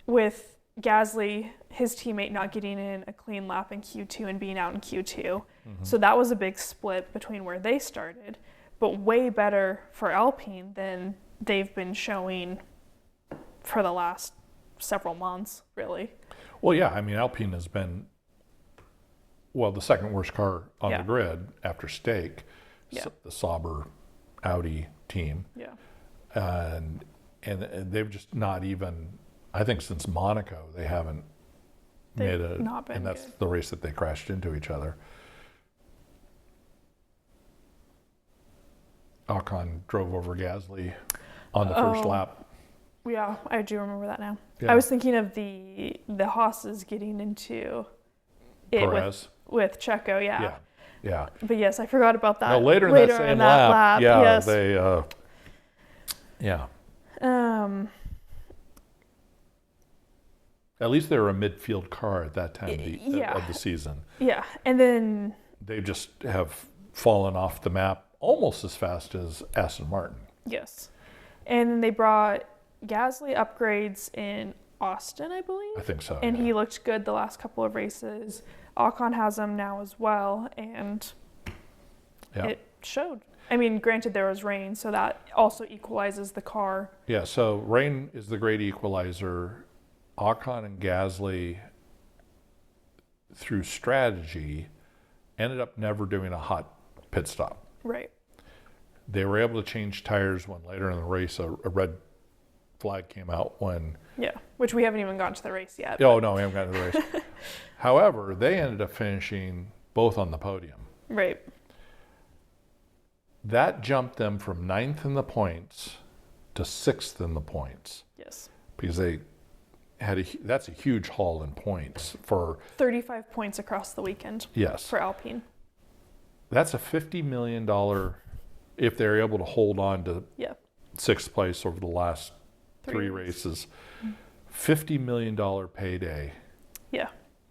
with Gasly, his teammate, not getting in a clean lap in Q2 and being out in Q2. So that was a big split between where they started, but way better for Alpine than they've been showing for the last several months, really. Well, yeah, I mean, Alpine has been, well, the second worst car on the grid after Stake, the Sauber Audi team. Yeah. And they've just not even, I think since Monaco, they haven't They've made not been and that's good. the race that they crashed into each other. Ocon drove over Gasly on the first lap. Yeah, I do remember that now. Yeah. I was thinking of the Haas's getting into it Perez. with Checo, Yeah. But yes, I forgot about that. No, later in that same lap, yes. they, at least they were a midfield car at that time of the season. Yeah, and then They just have fallen off the map almost as fast as Aston Martin. yes, and then they brought Gasly upgrades in Austin, I believe. I think so. And yeah. he looked good the last couple of races. Ocon has them now as well, and it showed. I mean, granted there was rain, so that also equalizes the car. Yeah, so rain is the great equalizer. Ocon and Gasly, through strategy, ended up never doing a hot pit stop. Right. They were able to change tires when later in the race a red flag came out when... Yeah, which we haven't even gotten to the race yet. Oh, no, we haven't gotten to the race. However, they ended up finishing both on the podium. Right. That jumped them from 9th in the points to 6th in the points. Yes. Because they had that's a huge haul in points for... 35 points across the weekend. Yes. For Alpine. That's a $50 million, if they're able to hold on to 6th place over the last three races, $50 million payday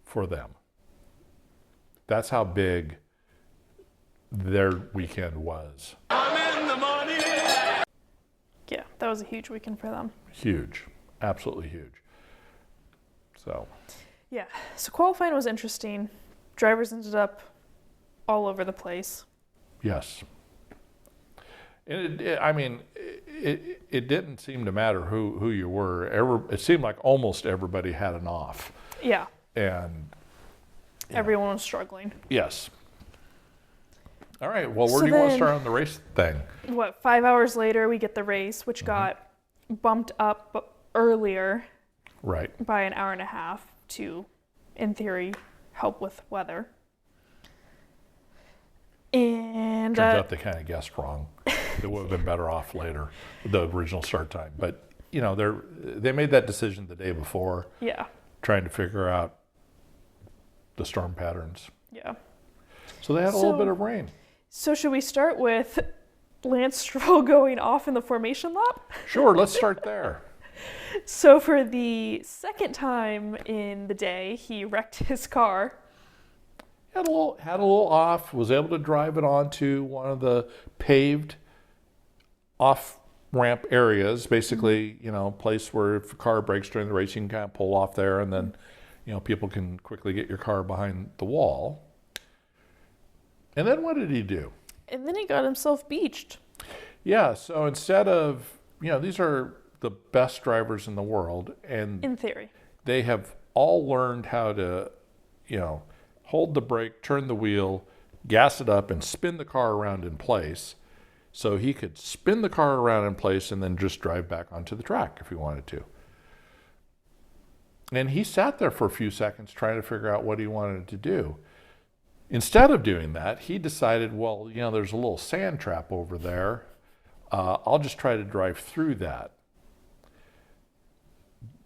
for them. That's how big their weekend was. I'm in the money. Yeah, that was a huge weekend for them. Huge. Absolutely huge. So. Yeah. So qualifying was interesting. Drivers ended up all over the place. Yes. And it didn't seem to matter who you were. It seemed like almost everybody had an off. Yeah. And everyone was struggling. yes. All right. Well, where So do you want to then- start on the race thing? 5 hours later, we get the race, which got bumped up earlier Right. by an hour and a half to, in theory, help with weather. And Turns out they kind of guessed wrong. It would have been better off later, the original start time. But they made that decision the day before, yeah, trying to figure out the storm patterns. yeah. So they had a little So- bit of rain. So should we start with Lance Stroll going off in the formation lap? Sure, let's start there. So for the second time in the day, he wrecked his car. Had a little off, was able to drive it onto one of the paved off ramp areas, basically, place where if a car breaks during the race, you can kind of pull off there, and then, people can quickly get your car behind the wall. And then what did he do? And then he got himself beached. Yeah, so instead of, these are the best drivers in the world, and In theory. they have all learned how to, hold the brake, turn the wheel, gas it up, and spin the car around in place. So he could spin the car around in place and then just drive back onto the track if he wanted to. And he sat there for a few seconds trying to figure out what he wanted to do. Instead of doing that, he decided, well, there's a little sand trap over there. I'll just try to drive through that.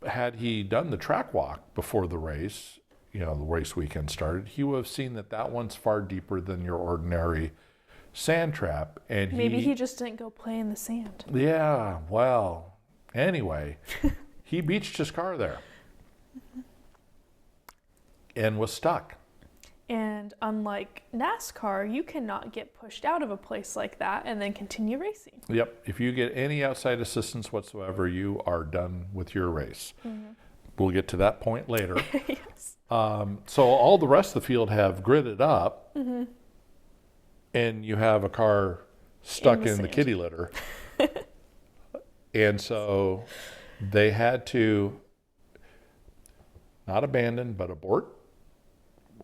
Had he done the track walk before the race, the race weekend started, he would have seen that one's far deeper than your ordinary sand trap. And Maybe he just didn't go play in the sand. Yeah, well, anyway, he beached his car there and was stuck. And unlike NASCAR, you cannot get pushed out of a place like that and then continue racing. Yep. If you get any outside assistance whatsoever, you are done with your race. We'll get to that point later. Yes. So all the rest of the field have gridded up, and you have a car stuck In the in the sand. kitty litter. And so they had to not abandon, but abort.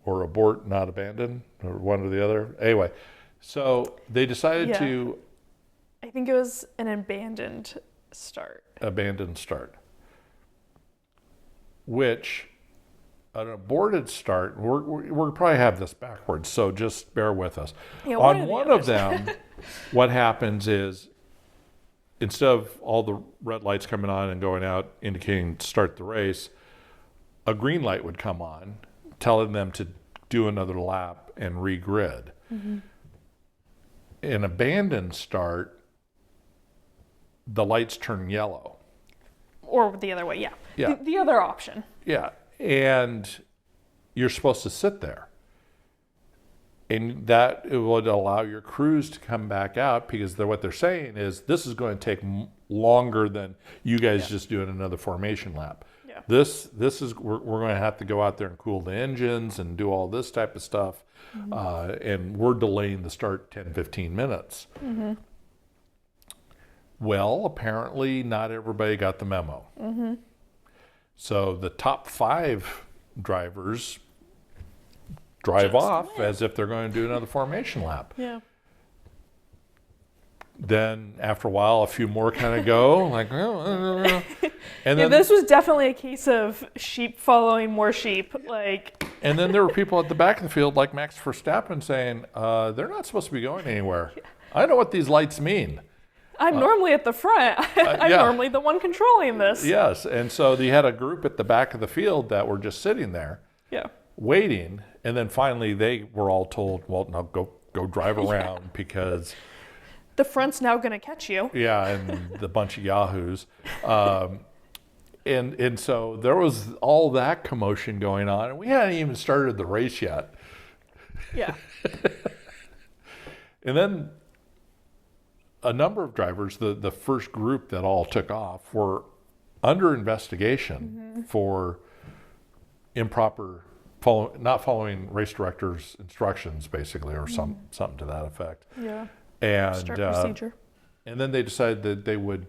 Or abort, not abandon, or one or the other. Anyway, so they decided Yeah. to I think it was an abandoned start. abandon start, which an aborted start, we're probably have this backwards, so just bear with us. Yeah, one or On the one other. of them, what happens is instead of all the red lights coming on and going out indicating to start the race, a green light would come on telling them to do another lap and re-grid. An abandoned start, the lights turn yellow. Or the other way, yeah. Yeah. The other option. Yeah, and you're supposed to sit there. And that it would allow your crews to come back out, because what they're saying is this is going to take longer than you guys just doing another formation lap. Yeah. This is we're going to have to go out there and cool the engines and do all this type of stuff, and we're delaying the start 10, 15 minutes. Well, apparently not everybody got the memo. So the top 5 drivers drive Just off went. as if they're going to do another formation lap. Yeah. Then after a while, a few more kind of go like, and Yeah, then this was definitely a case of sheep following more sheep. and then there were people at the back of the field like Max Verstappen saying, they're not supposed to be going anywhere. I know what these lights mean. I'm normally at the front. I'm yeah. normally the one controlling this. Yes, and so they had a group at the back of the field that were just sitting there Yeah. waiting, and then finally they were all told, well, no, go drive around because The front's now going to catch you. yeah, and the bunch of yahoos. And so there was all that commotion going on, and we hadn't even started the race yet. Yeah. And then a number of drivers, the first group that all took off, were under investigation for improper, not following race director's instructions, basically, or something to that effect. Yeah. And Start procedure. and then they decided that they would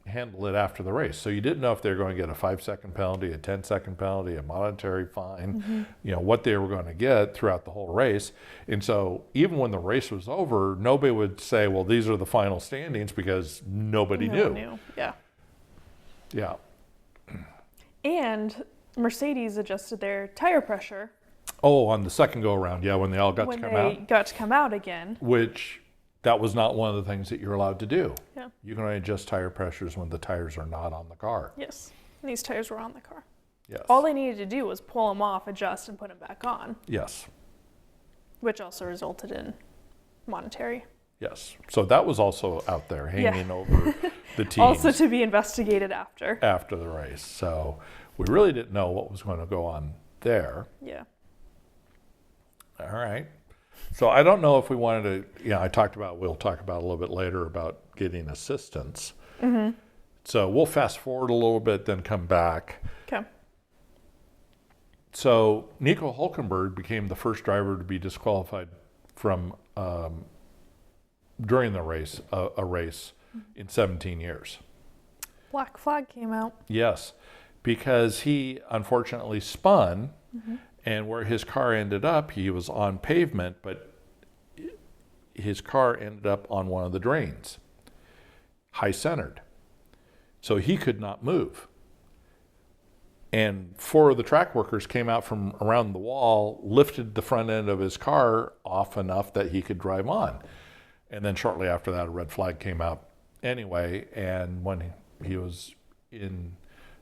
handle it after the race. So you didn't know if they were going to get a 5-second penalty, a 10-second penalty, a monetary fine, what they were going to get throughout the whole race. And so even when the race was over, nobody would say, well, these are the final standings, because nobody No one knew. knew. Yeah. Yeah. And Mercedes adjusted their tire pressure Oh, on the second go around, yeah, when they all got when to come they out, got to come out again. which that was not one of the things that you're allowed to do. Yeah. You can only adjust tire pressures when the tires are not on the car. Yes. And these tires were on the car. Yes. All they needed to do was pull them off, adjust, and put them back on, Yes. which also resulted in monetary. Yes. So that was also out there hanging over the teams Also to be investigated after. after the race. So we really didn't know what was going to go on there. Yeah. All right. So I don't know if we wanted to, we'll talk about a little bit later about getting assistance. Mm-hmm. So we'll fast forward a little bit, then come back. Okay. So Nico Hulkenberg became the first driver to be disqualified from during the race, a race in 17 years. Black flag came out. Yes, because he unfortunately spun, and where his car ended up, he was on pavement, but his car ended up on one of the drains, high-centered. So he could not move. And 4 of the track workers came out from around the wall, lifted the front end of his car off enough that he could drive on. And then shortly after that, a red flag came out anyway. And when he was in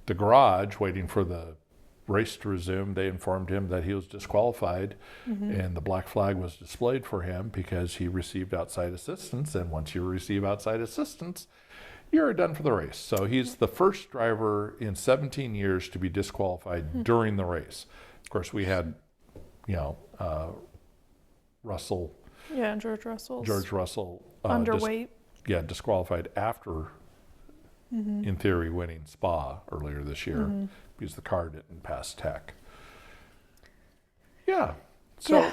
the garage waiting for the race to resume, they informed him that he was disqualified, and the black flag was displayed for him because he received outside assistance. And once you receive outside assistance, you're done for the race. So he's the first driver in 17 years to be disqualified during the race. Of course, we had, Russell. Yeah, George Russell's George Russell. underweight. Disqualified after, in theory, winning Spa earlier this year because the car didn't pass tech. Yeah. So. Yeah.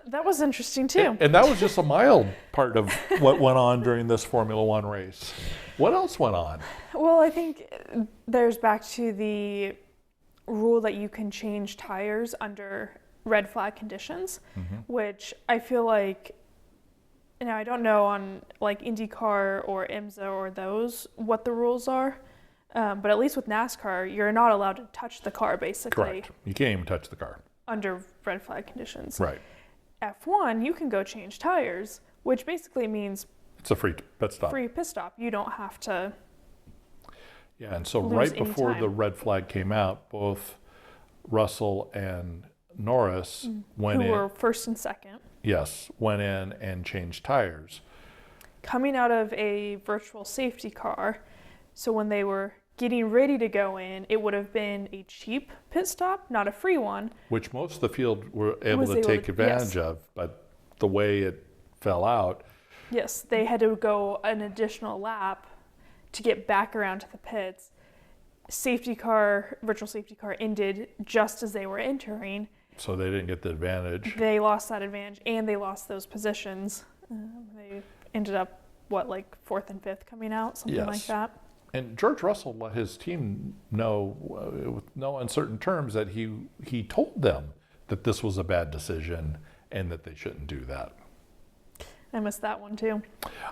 That was interesting too. And that was just a mild part of what went on during this Formula One race. What else went on? Well, I think there's back to the rule that you can change tires under red flag conditions, which I feel like, now I don't know on like IndyCar or IMSA or those what the rules are, but at least with NASCAR, you're not allowed to touch the car basically. Correct. You can't even touch the car. Under red flag conditions. Right. F1, you can go change tires, which basically means It's a free pit stop. free pit stop. You don't have to. Yeah, and so lose right any before the time. red flag came out, both Russell and Norris went who in. were first and second. Yes, went in and changed tires. Coming out of a virtual safety car, so when they were getting ready to go in, it would have been a cheap pit stop, not a free one. Which most of the field were able Was to able take to- advantage yes. of, but the way it fell out, Yes, they had to go an additional lap to get back around to the pits. Safety car, virtual safety car ended just as they were entering. so they didn't get the advantage. They lost that advantage and they lost those positions. They ended up, like 4th and 5th coming out, something like Yes. that. And George Russell let his team know with no uncertain terms that he told them that this was a bad decision and that they shouldn't do that. I missed that one too.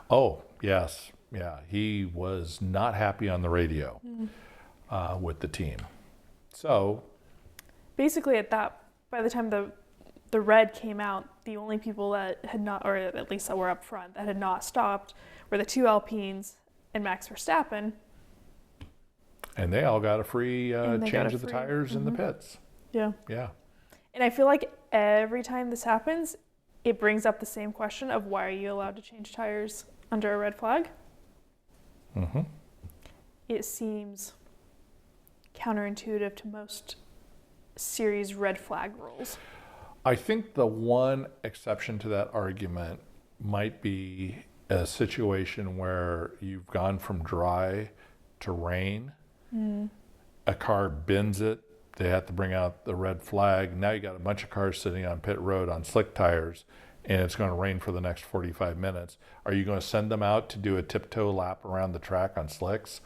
Oh, yes. Yeah, he was not happy on the radio with the team. So, Basically, by the time the red came out, the only people that had not, or at least that were up front, that had not stopped were the 2 Alpines and Max Verstappen. and they all got a free And they got change a of the free- tires in the pits. Yeah. Yeah. And I feel like every time this happens, it brings up the same question of why are you allowed to change tires under a red flag? Mm-hmm. It seems counterintuitive to most series red flag rules. I think the one exception to that argument might be a situation where you've gone from dry to rain. A car bends it they have to bring out the red flag. Now you got a bunch of cars sitting on pit road on slick tires, and it's going to rain for the next 45 minutes. Are you going to send them out to do a tiptoe lap around the track on slicks?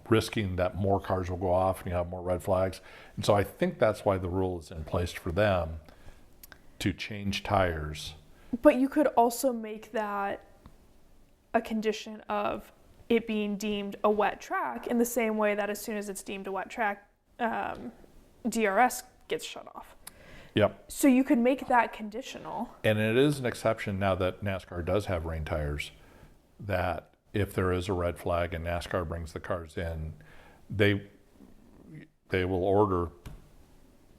Risking that more cars will go off and you have more red flags. And so I think that's why the rule is in place for them to change tires. But you could also make that a condition of it being deemed a wet track in the same way that as soon as it's deemed a wet track, DRS gets shut off. Yep. So you could make that conditional. And it is an exception now that NASCAR does have rain tires, that if there is a red flag and NASCAR brings the cars in, they will order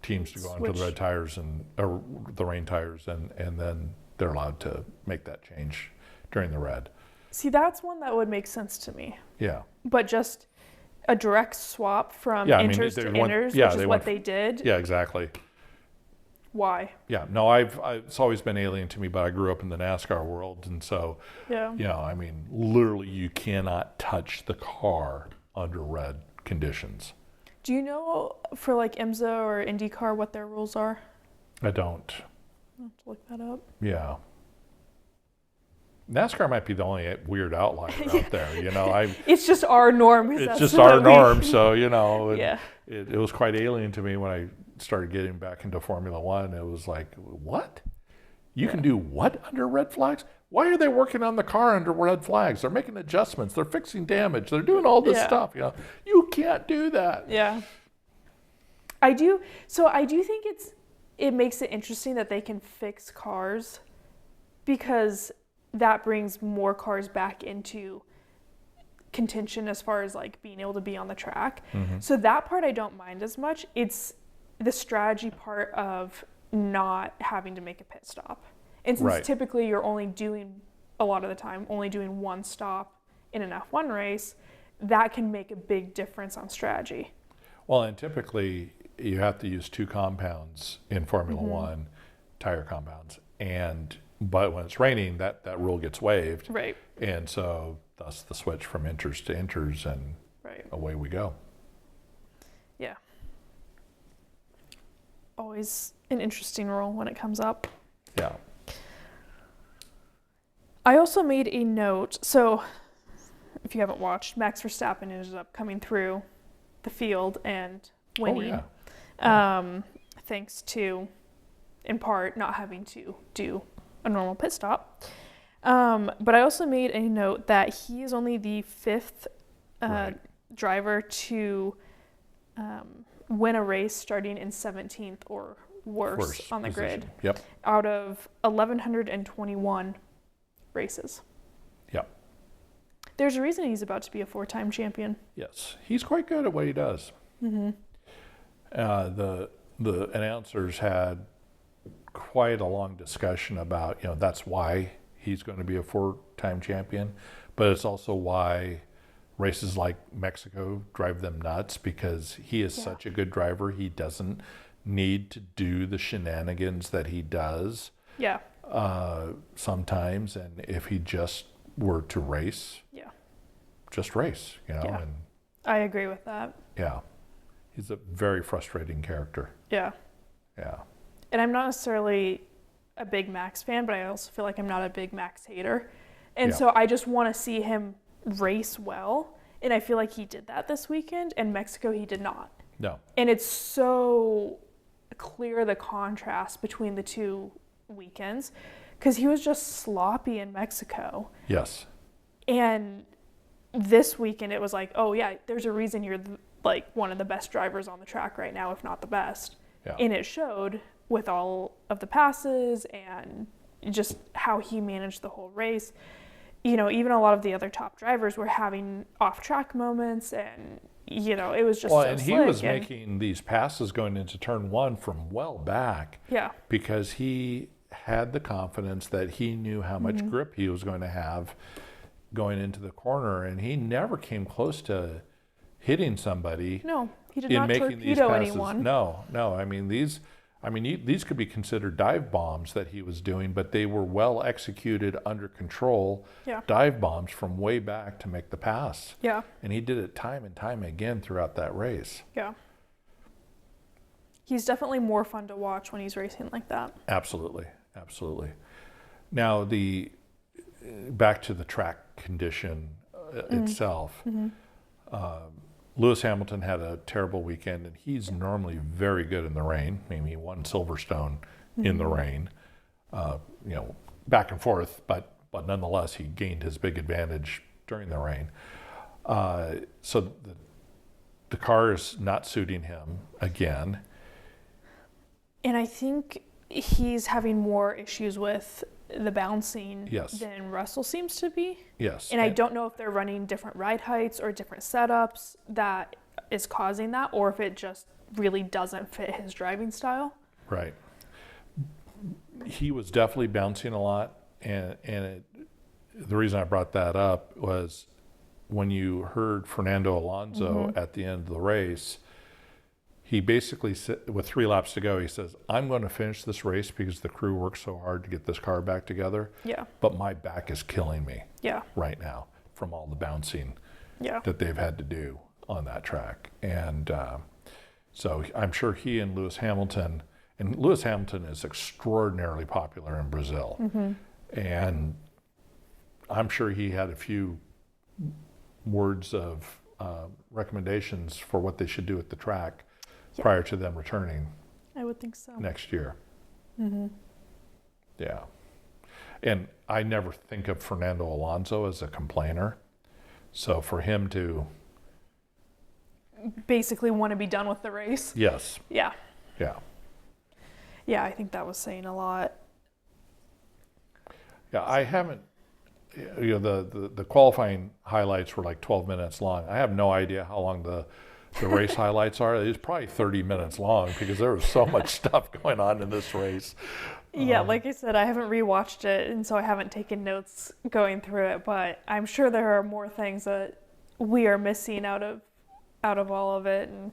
teams to go onto the red tires or the rain tires, and then they're allowed to make that change during the red. See, that's one that would make sense to me. Yeah. But just a direct swap from inters to inners, which is what they did. Yeah, exactly. Why? Yeah, no, it's always been alien to me, but I grew up in the NASCAR world, and so, literally you cannot touch the car under red conditions. Do you know for like IMSA or IndyCar what their rules are? I don't. I'll have to look that up. Yeah. NASCAR might be the only weird outlier out there, It's just our norm. It's just our norm, so, it was quite alien to me when I started getting back into Formula One. It was like, what? You can do what under red flags? Why are they working on the car under red flags? They're making adjustments. They're fixing damage. They're doing all this stuff. You can't do that. Yeah. I do. So I do think it makes it interesting that they can fix cars, because that brings more cars back into contention as far as like being able to be on the track. Mm-hmm. So that part I don't mind as much. It's the strategy part of not having to make a pit stop. And since typically you're only doing, a lot of the time, only doing one stop in an F1 race, that can make a big difference on strategy. Well, and typically you have to use 2 compounds in Formula One, tire compounds. But when it's raining, that rule gets waived. Right. And so thus the switch from inters to inters, and away we go. Yeah. Always an interesting rule when it comes up. Yeah. I also made a note. So if you haven't watched, Max Verstappen ended up coming through the field and winning. Thanks to, in part, not having to do a normal pit stop. But I also made a note that he is only the 5th driver to win a race starting in 17th or worse on the position. grid. Yep. Out of 1,121 races. Yep. There's a reason he's about to be a 4-time champion. Yes, he's quite good at what he does. Mm-hmm. The announcers had quite a long discussion about, that's why he's going to be a 4-time champion, but it's also why races like Mexico drive them nuts, because he is such a good driver. He doesn't need to do the shenanigans that he does sometimes. And if he just were to race, just race, And I agree with that. Yeah. He's a very frustrating character. Yeah. Yeah. And I'm not necessarily a big Max fan, but I also feel like I'm not a big Max hater. And so I just want to see him race well. And I feel like he did that this weekend. And Mexico, he did not. No. And it's so clear the contrast between the 2 weekends, because he was just sloppy in Mexico. Yes. And this weekend, it was like, oh, yeah, there's a reason you're like one of the best drivers on the track right now, if not the best. Yeah. And it showed with all of the passes and just how he managed the whole race. Even a lot of the other top drivers were having off-track moments, and, it was just and he was making these passes going into turn 1 from well back. Yeah. Because he had the confidence that he knew how much grip he was going to have going into the corner, and he never came close to hitting somebody. No, he did not torpedo anyone. No. These could be considered dive bombs that he was doing, but they were well executed, under control dive bombs from way back to make the pass. Yeah. And he did it time and time again throughout that race. Yeah. He's definitely more fun to watch when he's racing like that. Absolutely, absolutely. Now, back to the track condition itself. Lewis Hamilton had a terrible weekend, and he's normally very good in the rain. I mean, he won Silverstone in the rain, back and forth, but nonetheless, he gained his big advantage during the rain. So the car is not suiting him again. And I think he's having more issues with the bouncing than Russell seems to be. Yes. And I don't know if they're running different ride heights or different setups that is causing that, or if it just really doesn't fit his driving style. Right. He was definitely bouncing a lot, and the reason I brought that up was when you heard Fernando Alonso at the end of the race. He basically said, with 3 laps to go, he says, I'm going to finish this race because the crew worked so hard to get this car back together. Yeah. But my back is killing me right now from all the bouncing that they've had to do on that track. And so I'm sure he and Lewis Hamilton is extraordinarily popular in Brazil. And I'm sure he had a few words of recommendations for what they should do at the track prior to them returning. I would think so. Next year. Yeah. And I never think of Fernando Alonso as a complainer. So for him to basically want to be done with the race. Yes. Yeah. Yeah. Yeah, I think that was saying a lot. Yeah, I haven't, the qualifying highlights were like 12 minutes long. I have no idea how long the race highlights are. It's probably 30 minutes long because there was so much stuff going on in this race. Yeah, like I said, I haven't rewatched it, and so I haven't taken notes going through it, but I'm sure there are more things that we are missing out of all of it. And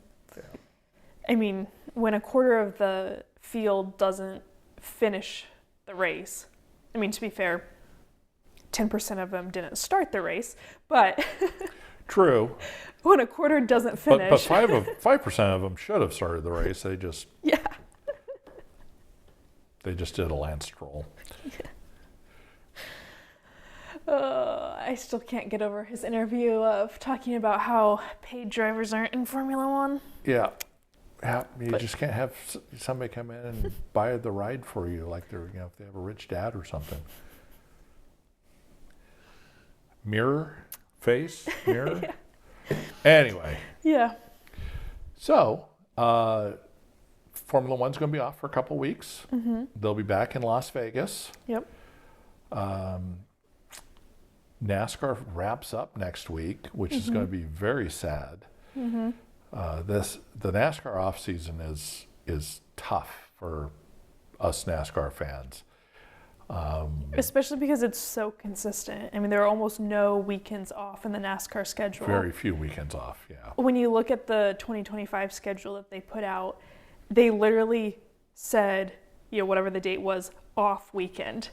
I mean, when a quarter of the field doesn't finish the race, I mean, to be fair, 10% of them didn't start the race, but true. When a quarter doesn't finish, but 5% of them should have started the race. They just they just did a Lance Stroll. I still can't get over his interview of talking about how paid drivers aren't in Formula One. Yeah, you just can't have somebody come in and buy the ride for you like they're, if they have a rich dad or something. Mirror. Anyway. Yeah. So, Formula One's going to be off for a couple weeks. They'll be back in Las Vegas. Yep. NASCAR wraps up next week, which is going to be very sad. The NASCAR off season is tough for us NASCAR fans. Especially because it's so consistent. I mean, there are almost no weekends off in the NASCAR schedule. Very few weekends off, yeah. When you look at the 2025 schedule that they put out, they literally said, whatever the date was, off weekend.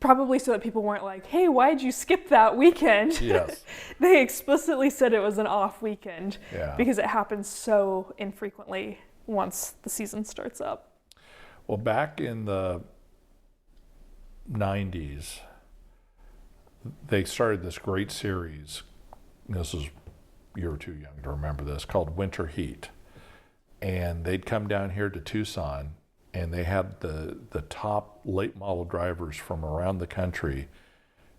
Probably so that people weren't like, hey, why'd you skip that weekend? Yes. They explicitly said it was an off weekend because it happens so infrequently once the season starts up. Well, back in the 90s, they started this great series. This is, you're too young to remember this, called Winter Heat. And they'd come down here to Tucson, and they had the top late model drivers from around the country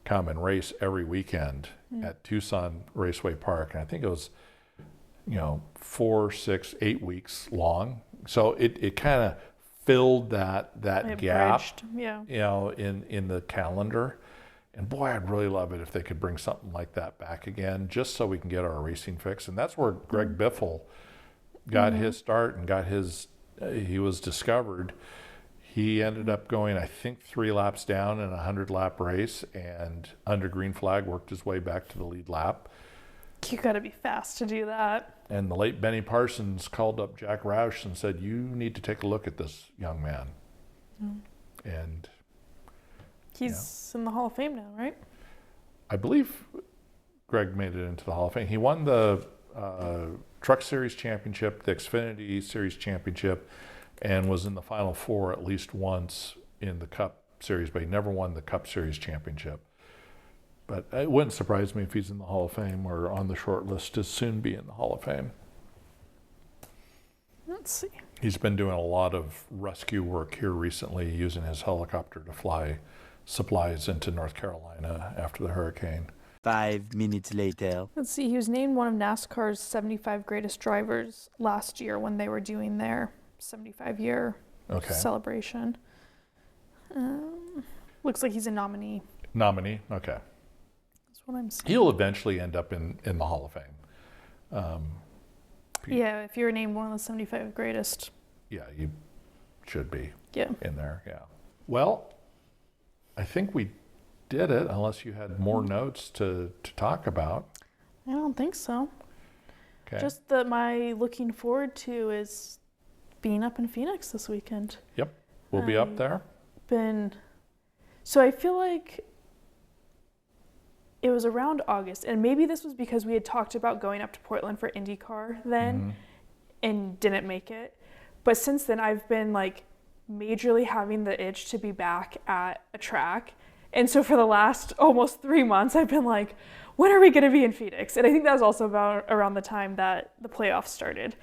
come and race every weekend at Tucson Raceway Park. And I think it was, 4, 6, 8 weeks long. So it kind of filled that gap, bridged, in the calendar. And boy, I'd really love it if they could bring something like that back again, just so we can get our racing fix. And that's where Greg Biffle got his start and got he was discovered. He ended up going, I think, 3 laps down in a 100-lap race, and under green flag worked his way back to the lead lap. You got to be fast to do that. And the late Benny Parsons called up Jack Roush and said, you need to take a look at this young man. And he's in the Hall of Fame now, right? I believe Greg made it into the Hall of Fame. He won the Truck Series Championship, the Xfinity Series Championship, and was in the Final Four at least once in the Cup Series, but he never won the Cup Series Championship. But it wouldn't surprise me if he's in the Hall of Fame or on the short list to soon be in the Hall of Fame. Let's see. He's been doing a lot of rescue work here recently, using his helicopter to fly supplies into North Carolina after the hurricane. 5 minutes later. Let's see. He was named one of NASCAR's 75 greatest drivers last year when they were doing their 75-year celebration. Looks like he's a nominee. Nominee? Okay. That's what I'm saying. He'll eventually end up in the Hall of Fame. Yeah, if you're named one of the 75 greatest. Yeah, you should be Yeah. in there, yeah. Well, I think we did it, unless you had more notes to talk about. I don't think so. Okay. Just that my looking forward to is being up in Phoenix this weekend. Yep, we'll be up there. So I feel like it was around August, and maybe this was because we had talked about going up to Portland for IndyCar then and didn't make it. But since then, I've been like majorly having the itch to be back at a track. And so for the last almost 3 months, I've been like, when are we going to be in Phoenix? And I think that was also about around the time that the playoffs started.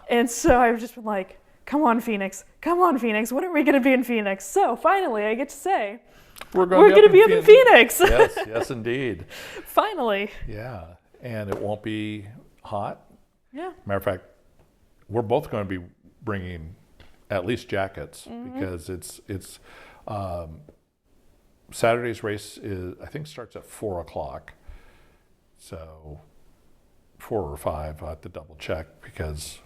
And so I've just been like, come on, Phoenix. Come on, Phoenix. When are we going to be in Phoenix? So finally, I get to say, we're going to be up in Phoenix. Yes, indeed. Finally. Yeah, and it won't be hot. Yeah. Matter of fact, we're both going to be bringing at least jackets because it's Saturday's race I think starts at 4:00. So 4 or 5, I have to double check because.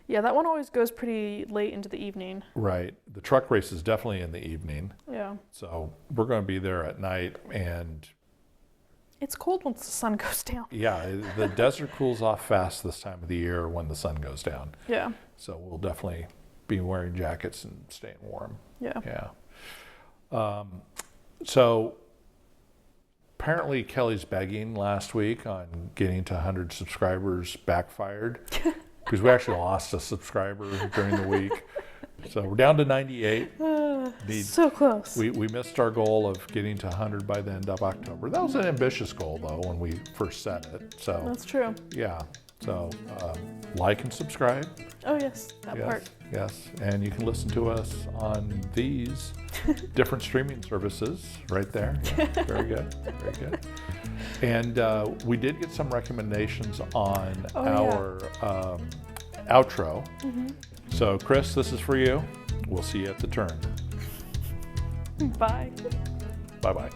Yeah, that one always goes pretty late into the evening. Right. The truck race is definitely in the evening. Yeah. So we're going to be there at night, and it's cold once the sun goes down. yeah, the desert cools off fast this time of the year when the sun goes down. Yeah. So we'll definitely be wearing jackets and staying warm. Yeah. Yeah. So apparently Kelly's begging last week on getting to 100 subscribers backfired because we actually lost a subscriber during the week. So we're down to 98. So close. We missed our goal of getting to 100 by the end of October. That was an ambitious goal, though, when we first set it. So That's true. yeah. So like and subscribe. Oh, yes, that part. Yes, and you can listen to us on these different streaming services right there. Yeah, very good, very good. And we did get some recommendations on our outro. So, Chris, this is for you. We'll see you at the turn. Bye. Bye-bye.